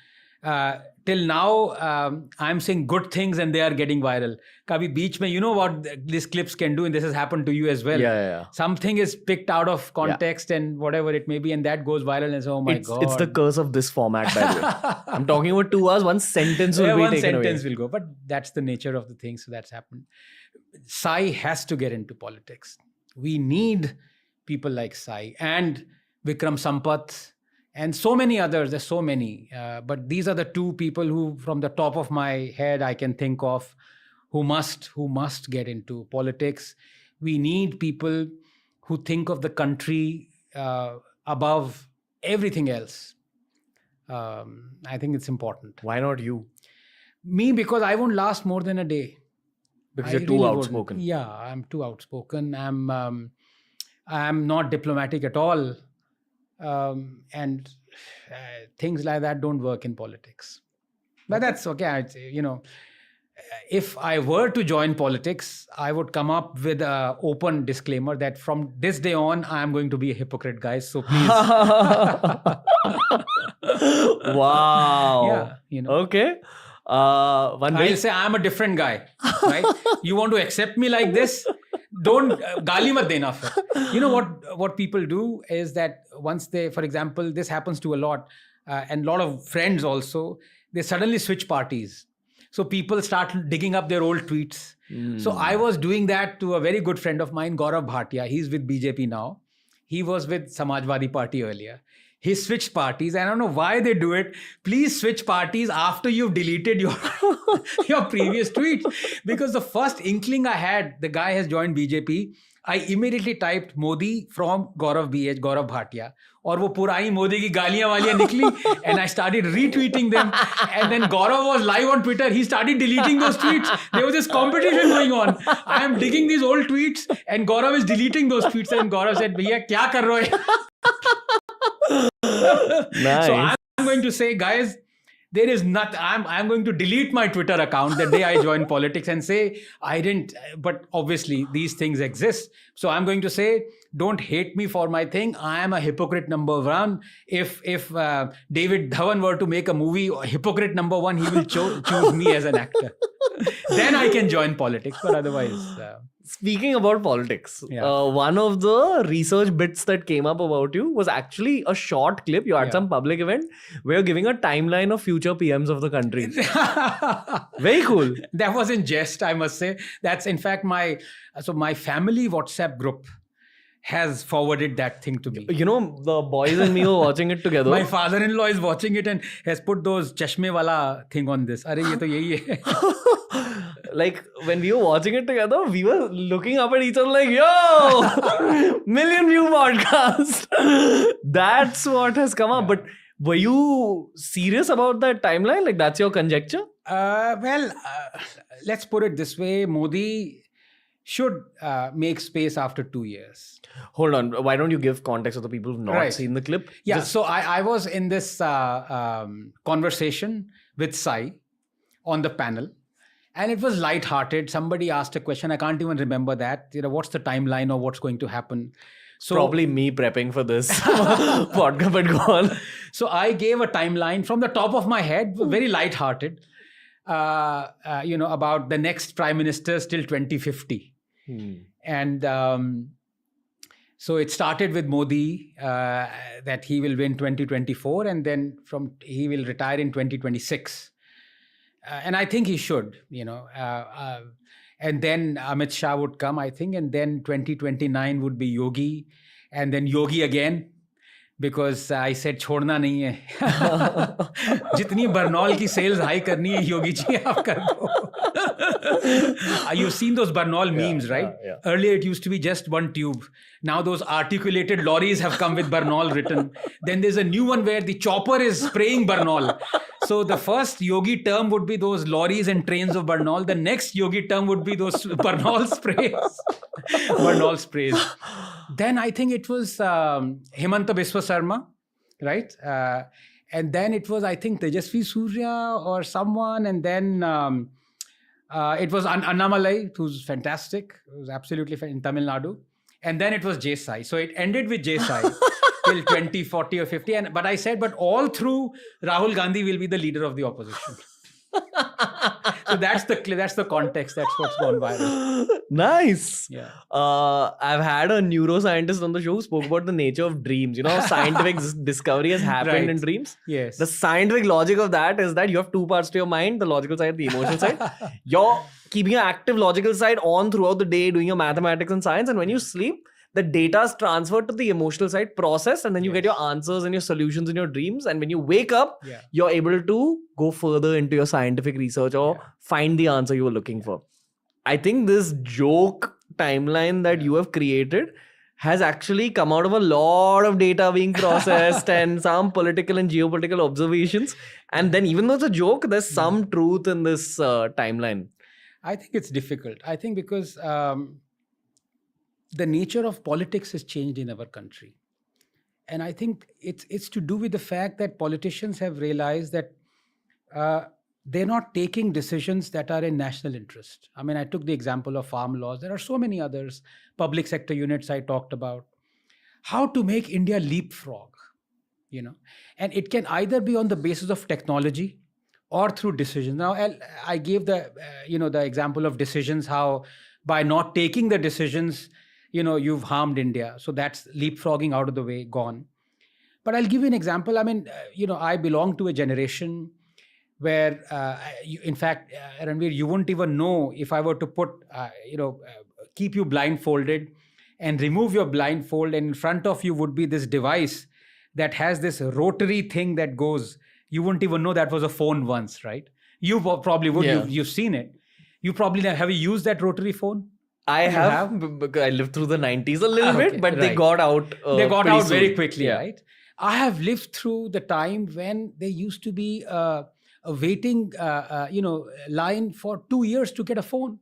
till now I'm saying good things and they are getting viral. Kabhi beech mein, you know what these clips can do, and this has happened to you as well. Yeah. Something is picked out of context and whatever it may be, and that goes viral and so, oh my God. It's the curse of this format, by the way. I'm talking about 2 hours, one sentence will be taken away. One sentence will go, but that's the nature of the thing, so that's happened. Sai has to get into politics. We need people like Sai and Vikram Sampath and so many others. There's so many, but these are the 2 people who, from the top of my head, I can think of who must get into politics. We need people who think of the country above everything else. I think it's important. Why not you? Me, because I won't last more than a day. Because you're too outspoken. Yeah, I'm too outspoken. I'm not diplomatic at all. And things like that don't work in politics. But that's okay. If I were to join politics, I would come up with an open disclaimer that from this day on, I am going to be a hypocrite, guys. So please. Wow. Yeah. Okay. I'll say I'm a different guy, right? You want to accept me like this? Don't gali mat dena fir. You know what people do is that once they, for example, this happens to a lot, and a lot of friends also, they suddenly switch parties. So people start digging up their old tweets. So I was doing that to a very good friend of mine, Gaurav Bhatia. He's with BJP now. He was with Samajwadi Party earlier. He switched parties. I don't know why they do it. Please switch parties after you've deleted your previous tweets. Because the first inkling I had, the guy has joined BJP, I immediately typed Modi from Gaurav Bhatia. और वो पुरानी मोदी की गालियां वालियां निकली, and I started retweeting them. And then Gaurav was live on Twitter. He started deleting those tweets. There was this competition going on. I am digging these old tweets and Gaurav is deleting those tweets. And Gaurav said, "Bhaiya, kya kar rahe ho?" Nice. So I'm going to say, guys, there is not. I'm going to delete my Twitter account the day I join politics and say I didn't. But obviously these things exist. So I'm going to say, don't hate me for my thing. I am a hypocrite number 1. If David Dhawan were to make a movie, hypocrite number 1, he will choose me as an actor. Then I can join politics. But otherwise. Speaking about politics, one of the research bits that came up about you was actually a short clip. You had some public event where you're giving a timeline of future PMs of the country. Very cool. That was in jest, I must say. That's in fact my family WhatsApp group has forwarded that thing to me. You know, the boys and me were watching it together. My father-in-law is watching it and has put those chashme wala thing on this. Arey, ye to yahi hai. Like, when we were watching it together, we were looking up at each other like, yo, million view podcast. That's what has come up. But were you serious about that timeline? Like, that's your conjecture? Let's put it this way. Modi should make space after 2 years. Hold on. Why don't you give context of the people who've not Right. seen the clip? Yeah, so I was in this conversation with Sai on the panel, and it was light-hearted. Somebody asked a question. I can't even remember that. What's the timeline or what's going to happen? So Probably me prepping for this podcast, but go on. So I gave a timeline from the top of my head, very light-hearted, about the next prime ministers till 2050. And so it started with Modi, that he will win 2024, and then he will retire in 2026. And I think he should, and then Amit Shah would come, I think, and then 2029 would be Yogi, and then Yogi again, because I said छोड़ना नहीं है. जितनी बर्नॉल की sales high करनी है, योगी जी आप कर दो. You've seen those Bernal memes, right? Yeah. Earlier it used to be just one tube. Now those articulated lorries have come with Bernal written. Then there's a new one where the chopper is spraying Bernal. So the first Yogi term would be those lorries and trains of Bernal. The next Yogi term would be those Bernal sprays. Bernal sprays. Then I think it was Himanta Biswa Sarma, right? And then it was, I think, Tejasvi Surya or someone. And then it was Annamalai, who's fantastic. It was absolutely in Tamil Nadu. And then it was J-Sai. So it ended with J-Sai till 2040 or 50. But I said, but all through, Rahul Gandhi will be the leader of the opposition. So that's the context. That's what's gone viral. Nice. Yeah. I've had a neuroscientist on the show who spoke about the nature of dreams. You know how scientific discovery has happened Right. in dreams? Yes. The scientific logic of that is that you have two parts to your mind, the logical side, the emotional side. You're keeping your active logical side on throughout the day, doing your mathematics and science. And when you sleep, the data is transferred to the emotional side, processed, and then you get your answers and your solutions in your dreams. And when you wake up, you're able to go further into your scientific research or find the answer you were looking for. I think this joke timeline that you have created has actually come out of a lot of data being processed and some political and geopolitical observations. And then even though it's a joke, there's some truth in this timeline. I think it's difficult. I think because the nature of politics has changed in our country. And I think it's to do with the fact that politicians have realized that they're not taking decisions that are in national interest. I mean, I took the example of farm laws. There are so many others, public sector units I talked about. How to make India leapfrog, and it can either be on the basis of technology or through decisions. Now, I gave the example of decisions, how by not taking the decisions, you've harmed India. So that's leapfrogging out of the way, gone. But I'll give you an example. I mean, I belong to a generation where, in fact, Ranveer, you wouldn't even know if I were to put, keep you blindfolded and remove your blindfold, and in front of you would be this device that has this rotary thing that goes. You wouldn't even know that was a phone once, right? You probably would. Yeah. You've seen it. You probably have you used that rotary phone? I have. I lived through the 90s a little bit, but they got out. They got out very soon. quickly, right? I have lived through the time when there used to be a waiting, line for 2 years to get a phone.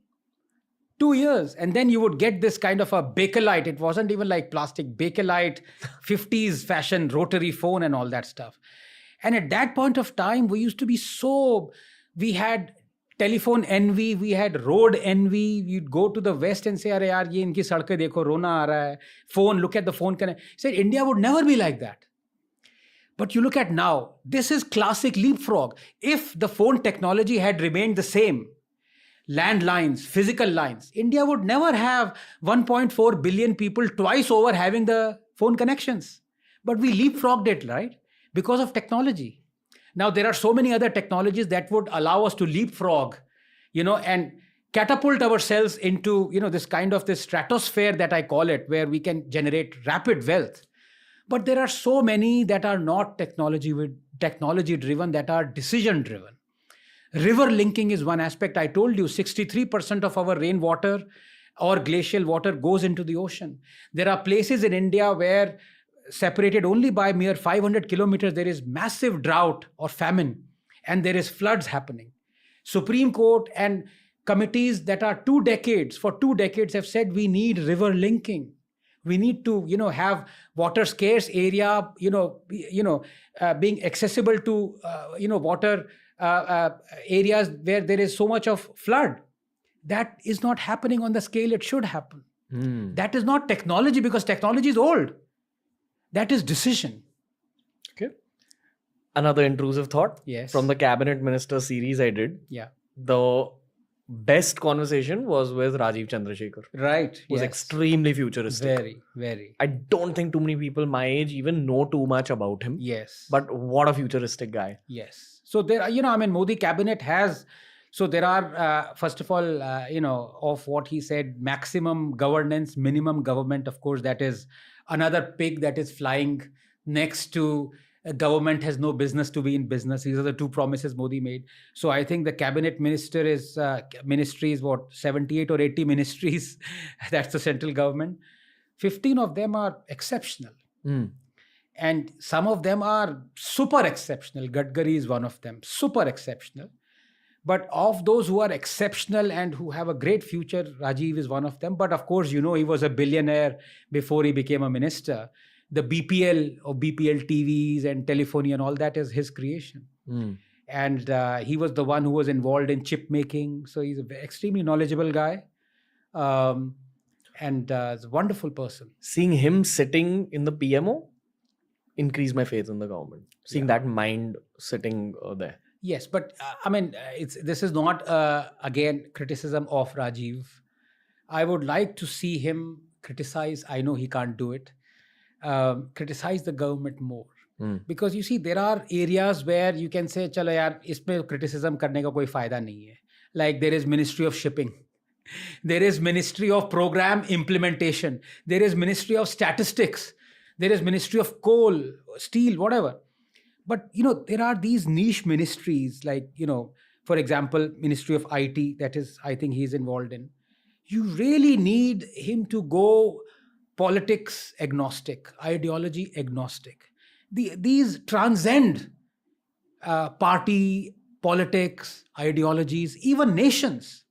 2 years, and then you would get this kind of a Bakelite. It wasn't even like plastic, Bakelite, 50s fashion rotary phone and all that stuff. And at that point of time, we used to be we had telephone envy, we had road envy. You'd go to the West and say, "Arey yaar, ye inki sadkein dekho, rona aa raha hai. Phone, look at the phone." Said India would never be like that. But you look at now, this is classic leapfrog. If the phone technology had remained the same, landlines, physical lines, India would never have 1.4 billion people twice over having the phone connections. But we leapfrogged it, right? Because of technology. Now, there are so many other technologies that would allow us to leapfrog, and catapult ourselves into, this stratosphere that I call it, where we can generate rapid wealth. But there are so many that are not technology driven, that are decision driven. River linking is one aspect. I told you 63% of our rainwater or glacial water goes into the ocean. There are places in India where, separated only by mere 500 kilometers, there is massive drought or famine, and there is floods happening. Supreme Court and committees that are for 2 decades have said we need river linking. We need to, have water scarce area, being accessible to, water areas where there is so much of flood. That is not happening on the scale it should happen. That is not technology, because technology is old. That is decision. Okay. Another intrusive thought. Yes. From the cabinet minister series I did. Yeah. The best conversation was with Rajiv Chandrasekhar. Right. It was extremely futuristic. Very, very. I don't think too many people my age even know too much about him. Yes. But what a futuristic guy. Yes. So there are, Modi cabinet has, so there are, first of all, of what he said, maximum governance, minimum government. Of course, that is another pig that is flying next to government has no business to be in business. These are the 2 promises Modi made. So I think the cabinet ministry is what, 78 or 80 ministries. That's the central government. 15 of them are exceptional. And some of them are super exceptional. Gadkari is one of them, super exceptional. But of those who are exceptional and who have a great future, Rajiv is one of them. But of course, he was a billionaire before he became a minister. The BPL or BPL TVs and telephony and all that is his creation. And he was the one who was involved in chip making. So he's an extremely knowledgeable guy. And is a wonderful person. Seeing him sitting in the PMO increased my faith in the government. Seeing that mind sitting there. Yes, but this is not, again, criticism of Rajiv. I would like to see him criticize. I know he can't do it. Criticize the government more. Because you see, there are areas where you can say, chalo yaar, isme criticism karne ka koi fayda nahi hai. Like there is Ministry of Shipping. There is Ministry of Program Implementation. There is Ministry of Statistics. There is Ministry of Coal, Steel, whatever. But, there are these niche ministries like, for example, Ministry of IT, that is, I think he's involved in. You really need him to go politics agnostic, ideology agnostic. These transcend party, politics, ideologies, even nations.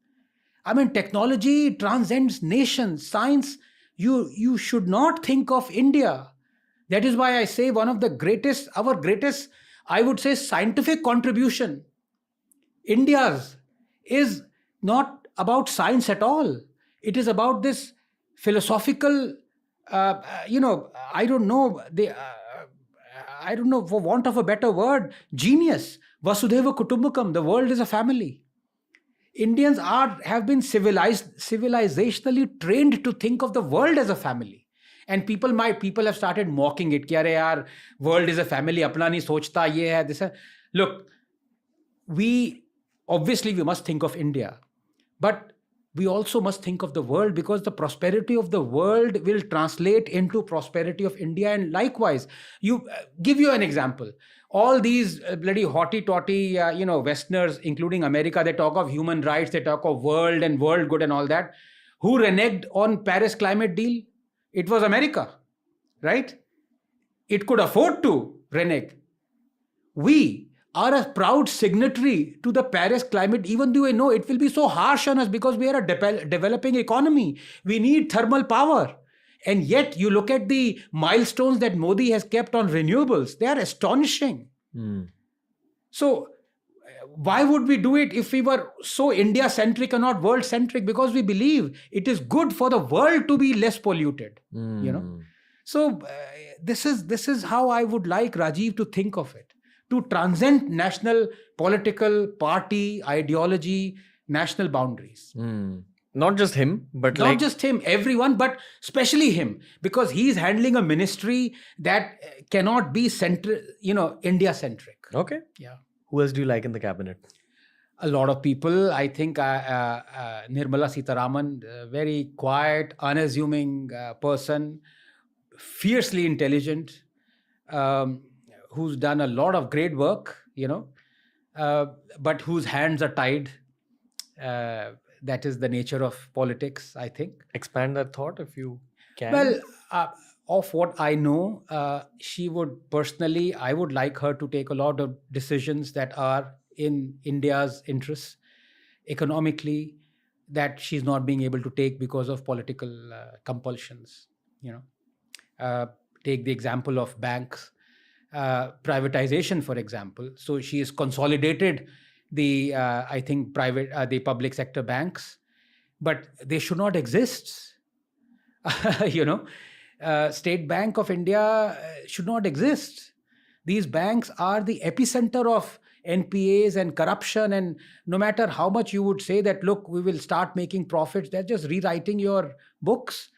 Technology transcends nations. Science, you should not think of India. That is why I say our greatest, I would say, scientific contribution, India's, is not about science at all. It is about this philosophical, I don't know, for want of a better word, genius. Vasudhaiva Kutumbakam, the world is a family. Indians have been civilizationally trained to think of the world as a family. And people have started mocking it. Ki, yaar, world is a family. Apna nahi sochta, ye hai, this hai. Look, we must think of India. But we also must think of the world, because the prosperity of the world will translate into prosperity of India. And likewise, give you an example. All these bloody hotty-totty, Westerners, including America, they talk of human rights, they talk of world and world good and all that. Who reneged on Paris climate deal? It was America, right? It could afford to renege. We are a proud signatory to the Paris climate, even though I know it will be so harsh on us because we are a developing economy. We need thermal power. And yet you look at the milestones that Modi has kept on renewables. They are astonishing. So why would we do it if we were so India-centric and not world-centric? Because we believe it is good for the world to be less polluted. So this is how I would like Rajiv to think of it. To transcend national political party, ideology, national boundaries. Not just him, but not just him, everyone, but especially him, because he's handling a ministry that cannot be India-centric. Okay. Yeah. Who else do you like in the cabinet? A lot of people. I think Nirmala Sitharaman, very quiet, unassuming person, fiercely intelligent, who's done a lot of great work, but whose hands are tied. That is the nature of politics, I think. Expand that thought if you can. Well, of what I know, she would personally, I would like her to take a lot of decisions that are in India's interests. economically, that she's not being able to take because of political compulsions. Take the example of banks privatization, for example. So she has consolidated the I think the public sector banks, but they should not exist. State Bank of India should not exist. These banks are the epicenter of NPAs and corruption, and no matter how much you would say that, look, we will start making profits, they're just rewriting your books.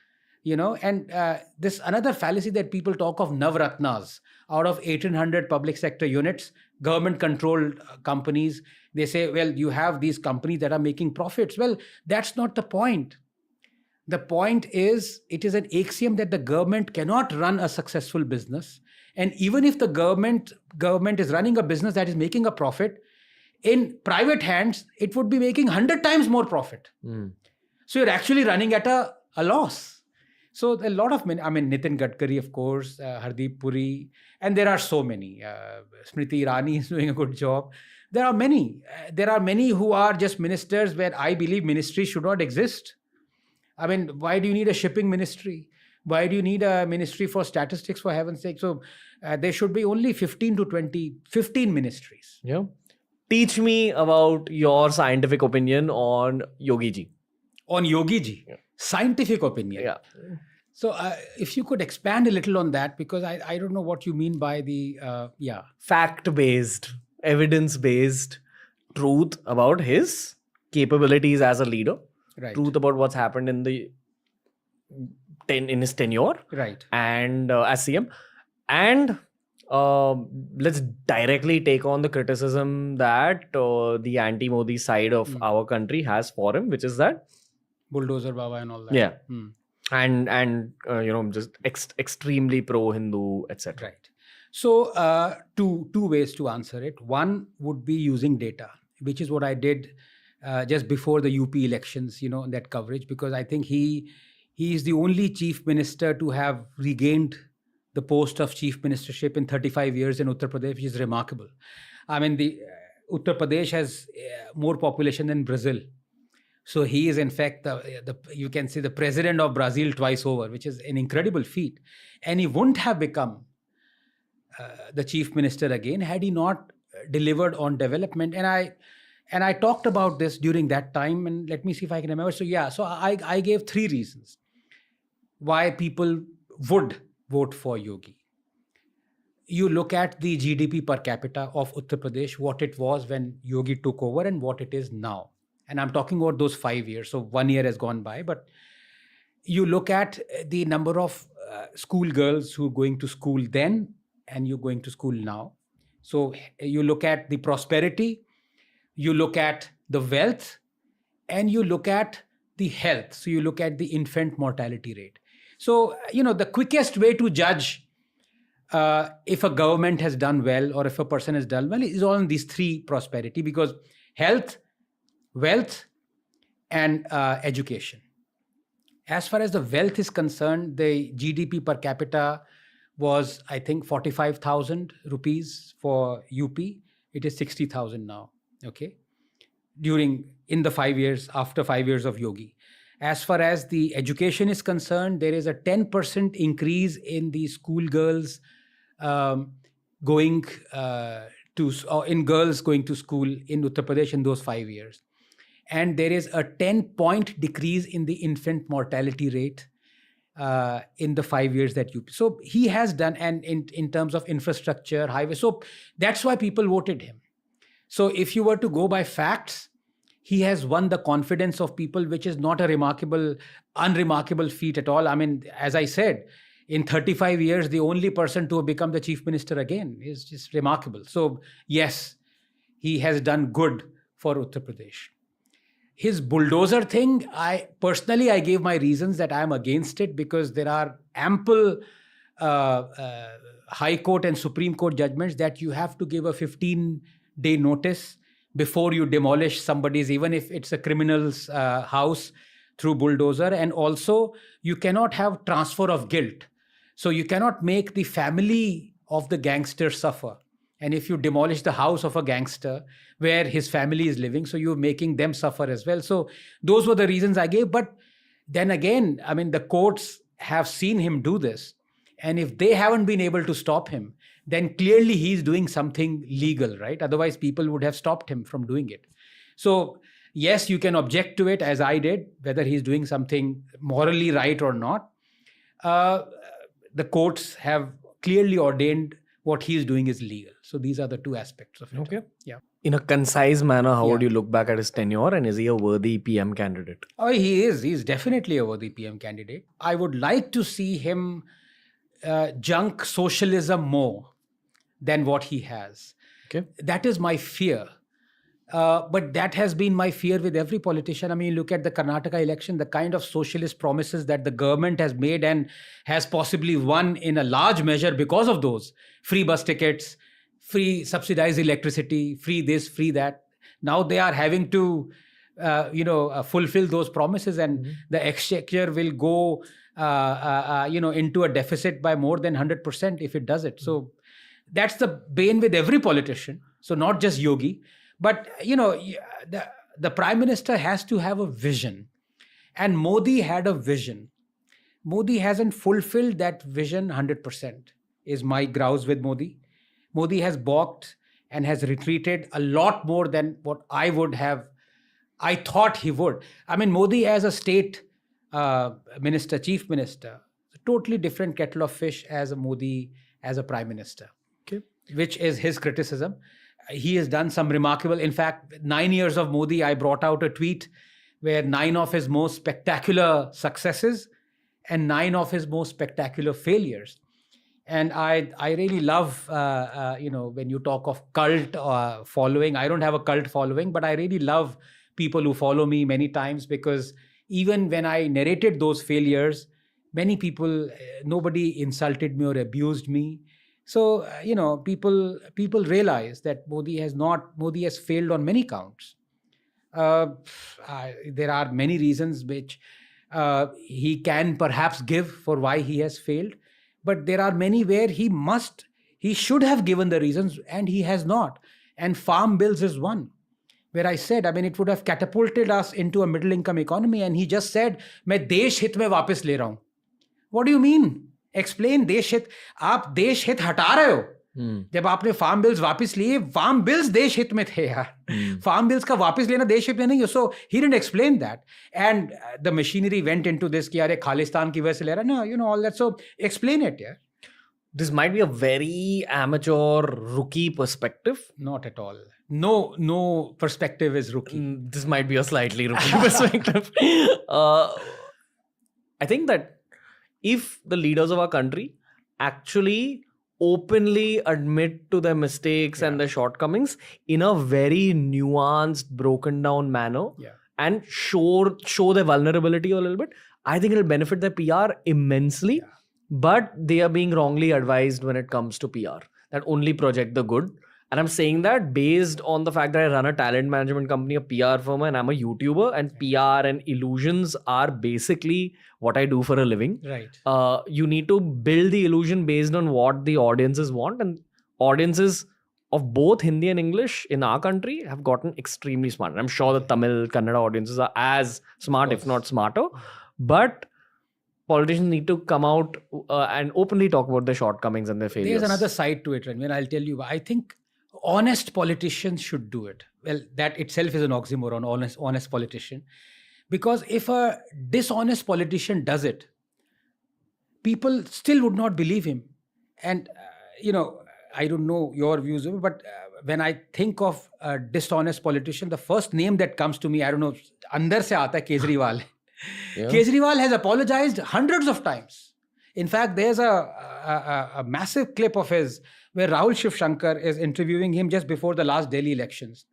And this another fallacy that people talk of, Navratnas. Out of 1,800 public sector units, government controlled companies, they say, well, you have these companies that are making profits. Well, that's not the point. The point is, it is an axiom that the government cannot run a successful business. And even if the government is running a business that is making a profit, in private hands, it would be making 100 times more profit. So you're actually running at a loss. So a lot of men, Nitin Gadkari, of course, Hardeep Puri, and there are so many. Smriti Irani is doing a good job. There are many. There are many who are just ministers where I believe ministries should not exist. Why do you need a shipping ministry? Why do you need a ministry for statistics, for heaven's sake? So there should be only 15 ministries. Yeah. Teach me about your scientific opinion on Yogi Ji. On Yogi Ji? Yeah. Scientific opinion? Yeah. So if you could expand a little on that, because I don't know what you mean by the, fact-based, evidence-based truth about his capabilities as a leader. Right. Truth about what's happened in his tenure. Right. And as CM. And let's directly take on the criticism that the anti-Modi side of our country has for him, which is that bulldozer Baba and all that. Yeah. And just extremely pro-Hindu, etc. Right. So two ways to answer it. One would be using data, which is what I did just before the UP elections, that coverage, because I think he is the only chief minister to have regained the post of chief ministership in 35 years in Uttar Pradesh, which is remarkable. The Uttar Pradesh has more population than Brazil. So he is, in fact, you can say the president of Brazil twice over, which is an incredible feat. And he wouldn't have become the chief minister again had he not delivered on development. And I talked about this during that time, and let me see if I can remember. So I gave 3 reasons why people would vote for Yogi. You look at the GDP per capita of Uttar Pradesh, what it was when Yogi took over and what it is now. And I'm talking about those 5 years. So 1 year has gone by, but you look at the number of school girls who are going to school then and you're going to school now. So you look at the prosperity, you look at the wealth, and you look at the health. So you look at the infant mortality rate. So, the quickest way to judge if a government has done well or if a person has done well is on these 3 prosperity, because health, wealth, and education. As far as the wealth is concerned, the GDP per capita was, I think, 45,000 rupees for UP. It is 60,000 now. Okay, in the 5 years after 5 years of Yogi. As far as the education is concerned, there is a 10% increase in the school girls going to school in Uttar Pradesh in those 5 years. And there is a 10-point decrease in the infant mortality rate in the 5 years that you. So he has done, and in terms of infrastructure, highways. So that's why people voted him. So if you were to go by facts, he has won the confidence of people, which is not a unremarkable feat at all. As I said, in 35 years, the only person to have become the chief minister again is just remarkable. So yes, he has done good for Uttar Pradesh. His bulldozer thing, I gave my reasons that I am against it, because there are ample High Court and Supreme Court judgments that you have to give a 15-day notice before you demolish somebody's, even if it's a criminal's house, through bulldozer. And also, you cannot have transfer of guilt. So you cannot make the family of the gangster suffer. And if you demolish the house of a gangster where his family is living, so you're making them suffer as well. So those were the reasons I gave. But then again, I mean, the courts have seen him do this. And if they haven't been able to stop him, then clearly he's doing something legal, right? Otherwise, people would have stopped him from doing it. So yes, you can object to it, as I did, whether he's doing something morally right or not. The courts have clearly ordained what he's doing is legal. So these are the two aspects of it. Okay. Yeah. In a concise manner, how would Yeah. you look back at his tenure, and is he a worthy PM candidate? Oh, he is. He's definitely a worthy PM candidate. I would like to see him junk socialism more than what he has. Okay. That is my fear. But that has been my fear with every politician. I mean, look at the Karnataka election, the kind of socialist promises that the government has made and has possibly won in a large measure because of those. Free bus tickets, free subsidized electricity, free this, free that. Now they are having to, fulfill those promises, and the exchequer will go, into a deficit by more than 100% if it does it. So that's the bane with every politician. So not just Yogi. But, the Prime Minister has to have a vision. And Modi had a vision. Modi hasn't fulfilled that vision 100%, is my grouse with Modi. Modi has balked and has retreated a lot more than what I thought he would. I mean, Modi as a state minister, chief minister, a totally different kettle of fish as a Modi as a Prime Minister, Okay. which is his criticism. He has done some remarkable, in fact, 9 years of Modi, I brought out a tweet where 9 of his most spectacular successes and 9 of his most spectacular failures. And I really love, when you talk of cult following, I don't have a cult following, but I really love people who follow me many times, because even when I narrated those failures, many people, nobody insulted me or abused me. So, people realize that Modi has failed on many counts. There are many reasons which he can perhaps give for why he has failed. But there are many where he should have given the reasons, and he has not. And farm bills is one, where I said, I mean, it would have catapulted us into a middle income economy. And he just said, मैं देश हित में वापस ले रहा हूं. What do you mean? Explain देश हित. आप देश हित हटा रहे हो. जब आपने फार्म बिल्स वापस लिए, फार्म बिल्स देश हित में थे यार. फार्म बिल्स का वापस लेना देश हित में नहीं है. So he didn't explain that. And the machinery went into this कि अरे खालिस्तान की वजह से ले रहा है. No, all that. So explain it, yeah. This might be a very amateur, rookie perspective. Not at all. No perspective is rookie. This might be a slightly rookie perspective. I think that if the leaders of our country actually openly admit to their mistakes and their shortcomings in a very nuanced, broken down manner, and show their vulnerability a little bit, I think it'll benefit their PR immensely. But they are being wrongly advised when it comes to PR, that only project the good. And I'm saying that based on the fact that I run a talent management company, a PR firm, and I'm a YouTuber, and PR and illusions are basically what I do for a living. Right. You need to build the illusion based on what the audiences want, and audiences of both Hindi and English in our country have gotten extremely smart. And I'm sure the Tamil, Kannada audiences are as smart, if not smarter. But politicians need to come out and openly talk about their shortcomings and their failures. There's another side to it, Ranveer. I'll tell you. I think honest politicians should do it. Well, that itself is an oxymoron, honest politician. Because if a dishonest politician does it, people still would not believe him. And, I don't know your views, but when I think of a dishonest politician, the first name that comes to me, I don't know, andar se aata hai Kejriwal. Yeah. Kejriwal has apologized hundreds of times. In fact, there's a massive clip of his where Rahul Shiv Shankar is interviewing him just before the last Delhi elections.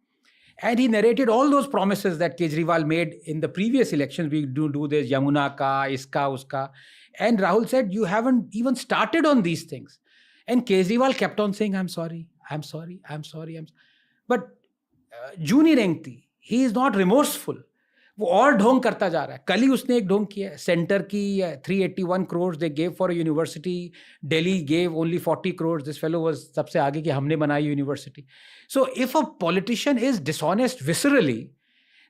And he narrated all those promises that Kejriwal made in the previous elections. We do this, Yamuna ka, iska, uska. And Rahul said, you haven't even started on these things. And Kejriwal kept on saying, I'm sorry. But Juni Rengti, he is not remorseful. वो और ढोंग करता जा रहा है. कल ही उसने एक ढोंग किया है. सेंटर की 381 crores they gave for a university. Delhi gave only 40 crores. This fellow was सबसे आगे कि हमने बनाई university. So if a politician is dishonest viscerally,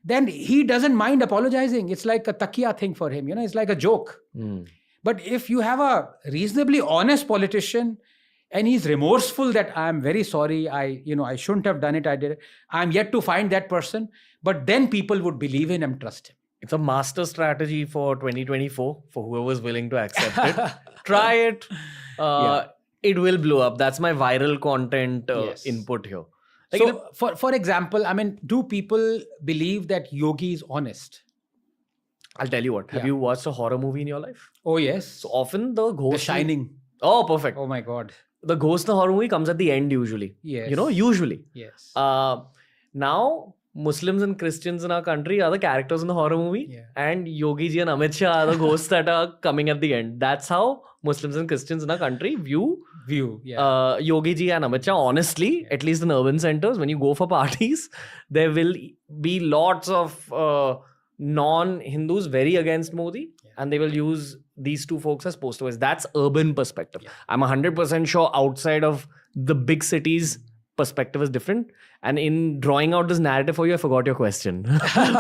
then he doesn't mind apologizing. It's like a takiya thing for him. It's like a joke. But if you have a reasonably honest politician and he's remorseful that I'm very sorry, I shouldn't have done it, I did it, I'm yet to find that person, but then people would believe in him and trust him. It's a master strategy for 2024 for whoever's willing to accept it. Try it. It will blow up. That's my viral content input here. So, for example, I mean, do people believe that Yogi is honest? I'll tell you what. Have you watched a horror movie in your life? Oh, yes. So often the ghost... The Shining. Oh, perfect. Oh, my God. The ghost in the horror movie comes at the end usually. Yes. Usually. Yes. Now, Muslims and Christians in our country are the characters in the horror movie. Yeah. And Yogi ji and Amit Shah are the ghosts that are coming at the end. That's how Muslims and Christians in our country view Yogi ji and Amit Shah. Honestly, at least in urban centers, when you go for parties, there will be lots of non-Hindus very against Modi. And they will use these two folks as poster boys. That's urban perspective. Yeah. I'm 100% sure outside of the big cities, perspective is different. And in drawing out this narrative for you, I forgot your question.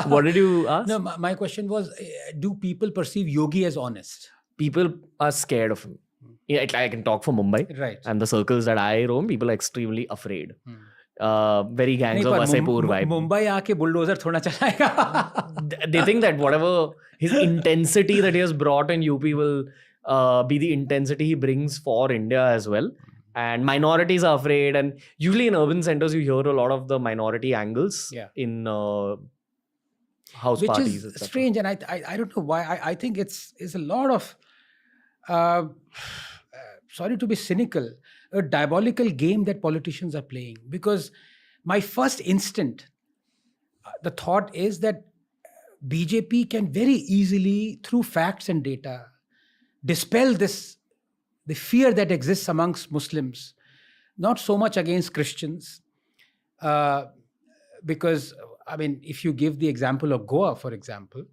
What did you ask? No, my question was, do people perceive Yogi as honest? People are scared of him. Yeah, I can talk for Mumbai. Right. And the circles that I roam, people are extremely afraid. Very gangs of Wasseypur vibe. Mumbai aake bulldozer thoda chalayega. They think that whatever his intensity that he has brought in UP will be the intensity he brings for India as well. And minorities are afraid. And usually in urban centers, you hear a lot of the minority angles in house Which parties. Which is strange. And I don't know why. I think it's a lot of, sorry to be cynical, a diabolical game that politicians are playing. Because my first instant, the thought is that BJP can very easily, through facts and data, dispel the fear that exists amongst Muslims, not so much against Christians. Because, I mean, if you give the example of Goa, for example,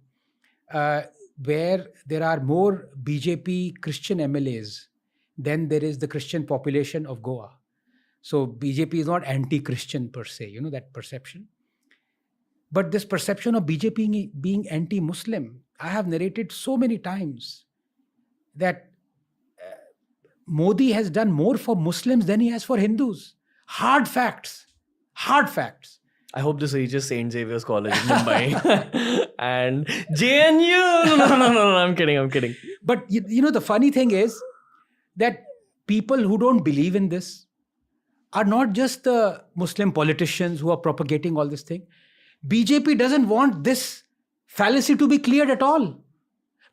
where there are more BJP Christian MLAs than there is the Christian population of Goa. So BJP is not anti-Christian per se, that perception. But this perception of BJP being anti-Muslim, I have narrated so many times that Modi has done more for Muslims than he has for Hindus. Hard facts. Hard facts. I hope this reaches St. Xavier's College in Mumbai. And JNU. No, I'm kidding. But the funny thing is that people who don't believe in this are not just the Muslim politicians who are propagating all this thing. BJP doesn't want this fallacy to be cleared at all.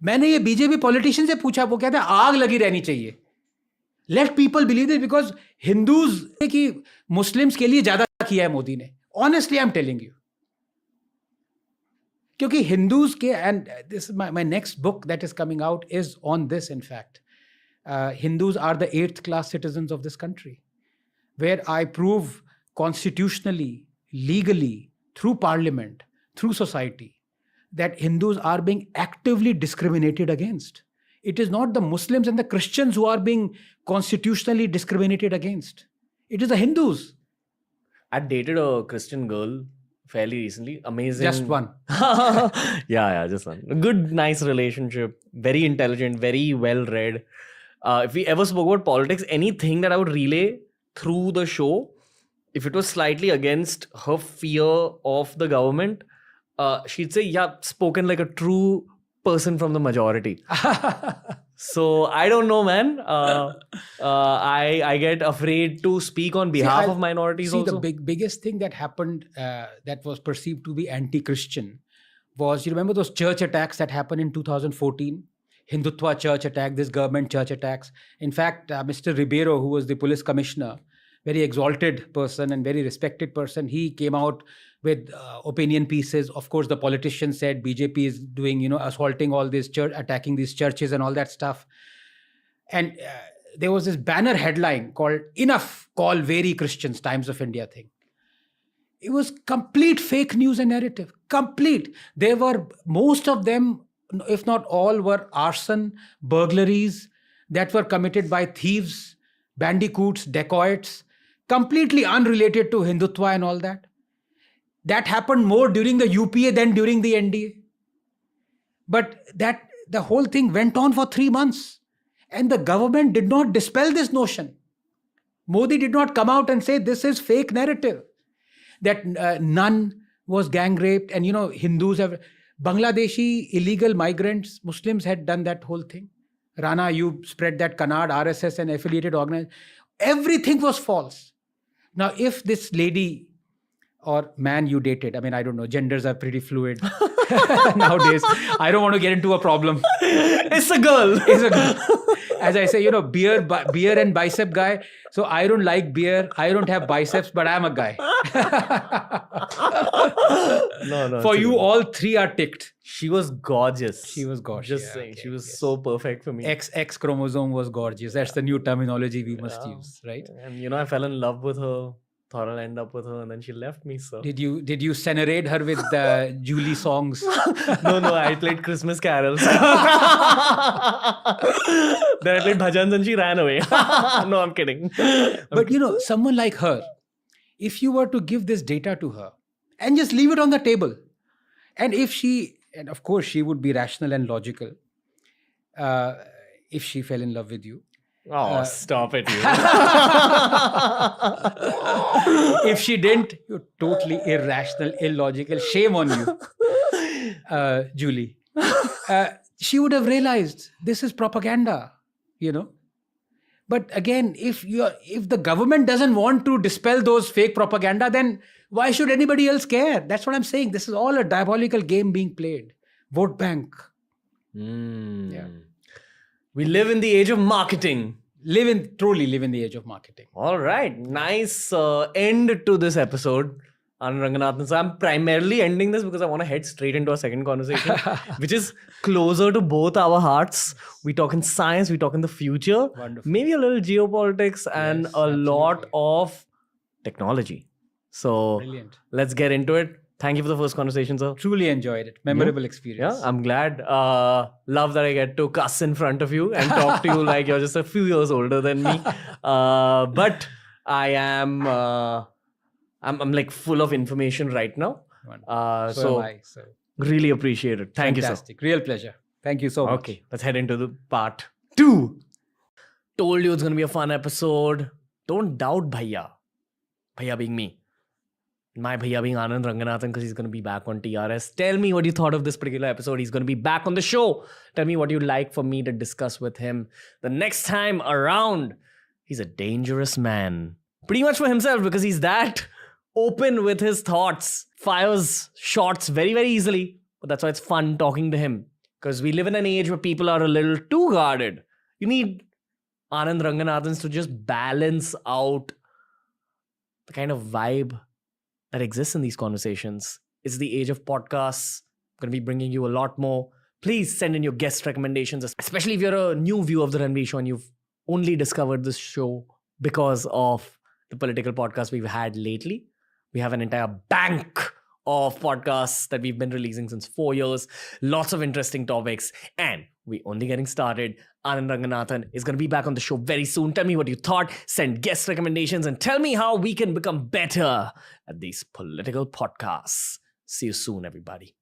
मैंने ये BJP politician से पूछा, वो कहते हैं आग लगी रहनी चाहिए. Let people believe this because Hindus कि Muslims के लिए ज़्यादा किया है मोदी ने. Honestly, I'm telling you. क्योंकि Hindus के, and this is my next book that is coming out is on this, in fact. Hindus are the 8th class citizens of this country, where I prove constitutionally, legally, through parliament, through society, that Hindus are being actively discriminated against. It is not the Muslims and the Christians who are being constitutionally discriminated against. It is the Hindus. I dated a Christian girl fairly recently. Amazing. Just one. Yeah, just one. A good, nice relationship. Very intelligent, very well read. If we ever spoke about politics, anything that I would relay through the show, if it was slightly against her fear of the government, she'd say, yeah, spoken like a true person from the majority. So I don't know, man. I get afraid to speak on behalf of minorities also. The biggest thing that happened that was perceived to be anti-Christian was, you remember those church attacks that happened in 2014? Hindutva church attack, this government church attacks. In fact, Mr. Ribeiro, who was the police commissioner, very exalted person and very respected person, he came out with opinion pieces. Of course, the politicians said BJP is doing, assaulting all these attacking these churches and all that stuff. And there was this banner headline called "Enough, Call Very Christians, Times of India" thing. It was complete fake news and narrative. Complete. They were, most of them, if not all, were arson, burglaries that were committed by thieves, bandicoots, dacoits, completely unrelated to Hindutva and all that. That happened more during the UPA than during the NDA. But the whole thing went on for 3 months. And the government did not dispel this notion. Modi did not come out and say this is fake narrative. That nun was gang raped, and Hindus have, Bangladeshi illegal migrants, Muslims had done that whole thing. Rana, you spread that canard, RSS and affiliated organization. Everything was false. Now, if this lady or man you dated, I mean, I don't know, genders are pretty fluid nowadays. I don't want to get into a problem. It's a girl. It's a girl. As I say, beer and bicep guy. So I don't like beer. I don't have biceps, but I'm a guy. No. For you, all three are ticked. She was gorgeous. She was gorgeous. Just saying. Okay, she was so perfect for me. X chromosome was gorgeous. That's the new terminology we must use, right? And I fell in love with her. Thought I'll end up with her, and then she left me. So did you serenade her with Julie songs? No, I played Christmas carols. Then I played bhajans and she ran away. No, I'm kidding. But someone like her, if you were to give this data to her and just leave it on the table, and of course she would be rational and logical, if she fell in love with you. Oh, stop it, you. If she didn't, you're totally irrational, illogical. Shame on you, Julie. She would have realized this is propaganda, But again, if the government doesn't want to dispel those fake propaganda, then why should anybody else care? That's what I'm saying. This is all a diabolical game being played. Vote bank. Yeah. We live in the age of marketing. Truly live in the age of marketing. All right. Nice end to this episode, Anand Ranganathan. So I'm primarily ending this because I want to head straight into our second conversation, which is closer to both our hearts. We talk in science, we talk in the future, Wonderful. Maybe a little geopolitics and lot of technology. So Brilliant. Let's get into it. Thank you for the first conversation, sir. Truly enjoyed it. Memorable experience. Yeah, I'm glad. Love that I get to cuss in front of you and talk to you like you're just a few years older than me. But I am, I'm like full of information right now. So am I. So really appreciate it. Thank Fantastic. you, sir. Real pleasure. Thank you so much. Okay, let's head into the part 2. Told you it's going to be a fun episode. Don't doubt Bhaiya. Bhaiya being me. My Bhaiya being Anand Ranganathan, because he's going to be back on TRS. Tell me what you thought of this particular episode. He's going to be back on the show. Tell me what you'd like for me to discuss with him the next time around. He's a dangerous man. Pretty much for himself, because he's that open with his thoughts. Fires shots very, very easily. But that's why it's fun talking to him. Because we live in an age where people are a little too guarded. You need Anand Ranganathans to just balance out the kind of vibe that exists in these conversations. It's the age of podcasts. I'm going to be bringing you a lot more. Please send in your guest recommendations, especially if you're a new viewer of the Ranveer Show and you've only discovered this show because of the political podcast we've had lately. We have an entire bank of podcasts that we've been releasing since 4 years. Lots of interesting topics. And we're only getting started. Anand Ranganathan is going to be back on the show very soon. Tell me what you thought. Send guest recommendations and tell me how we can become better at these political podcasts. See you soon, everybody.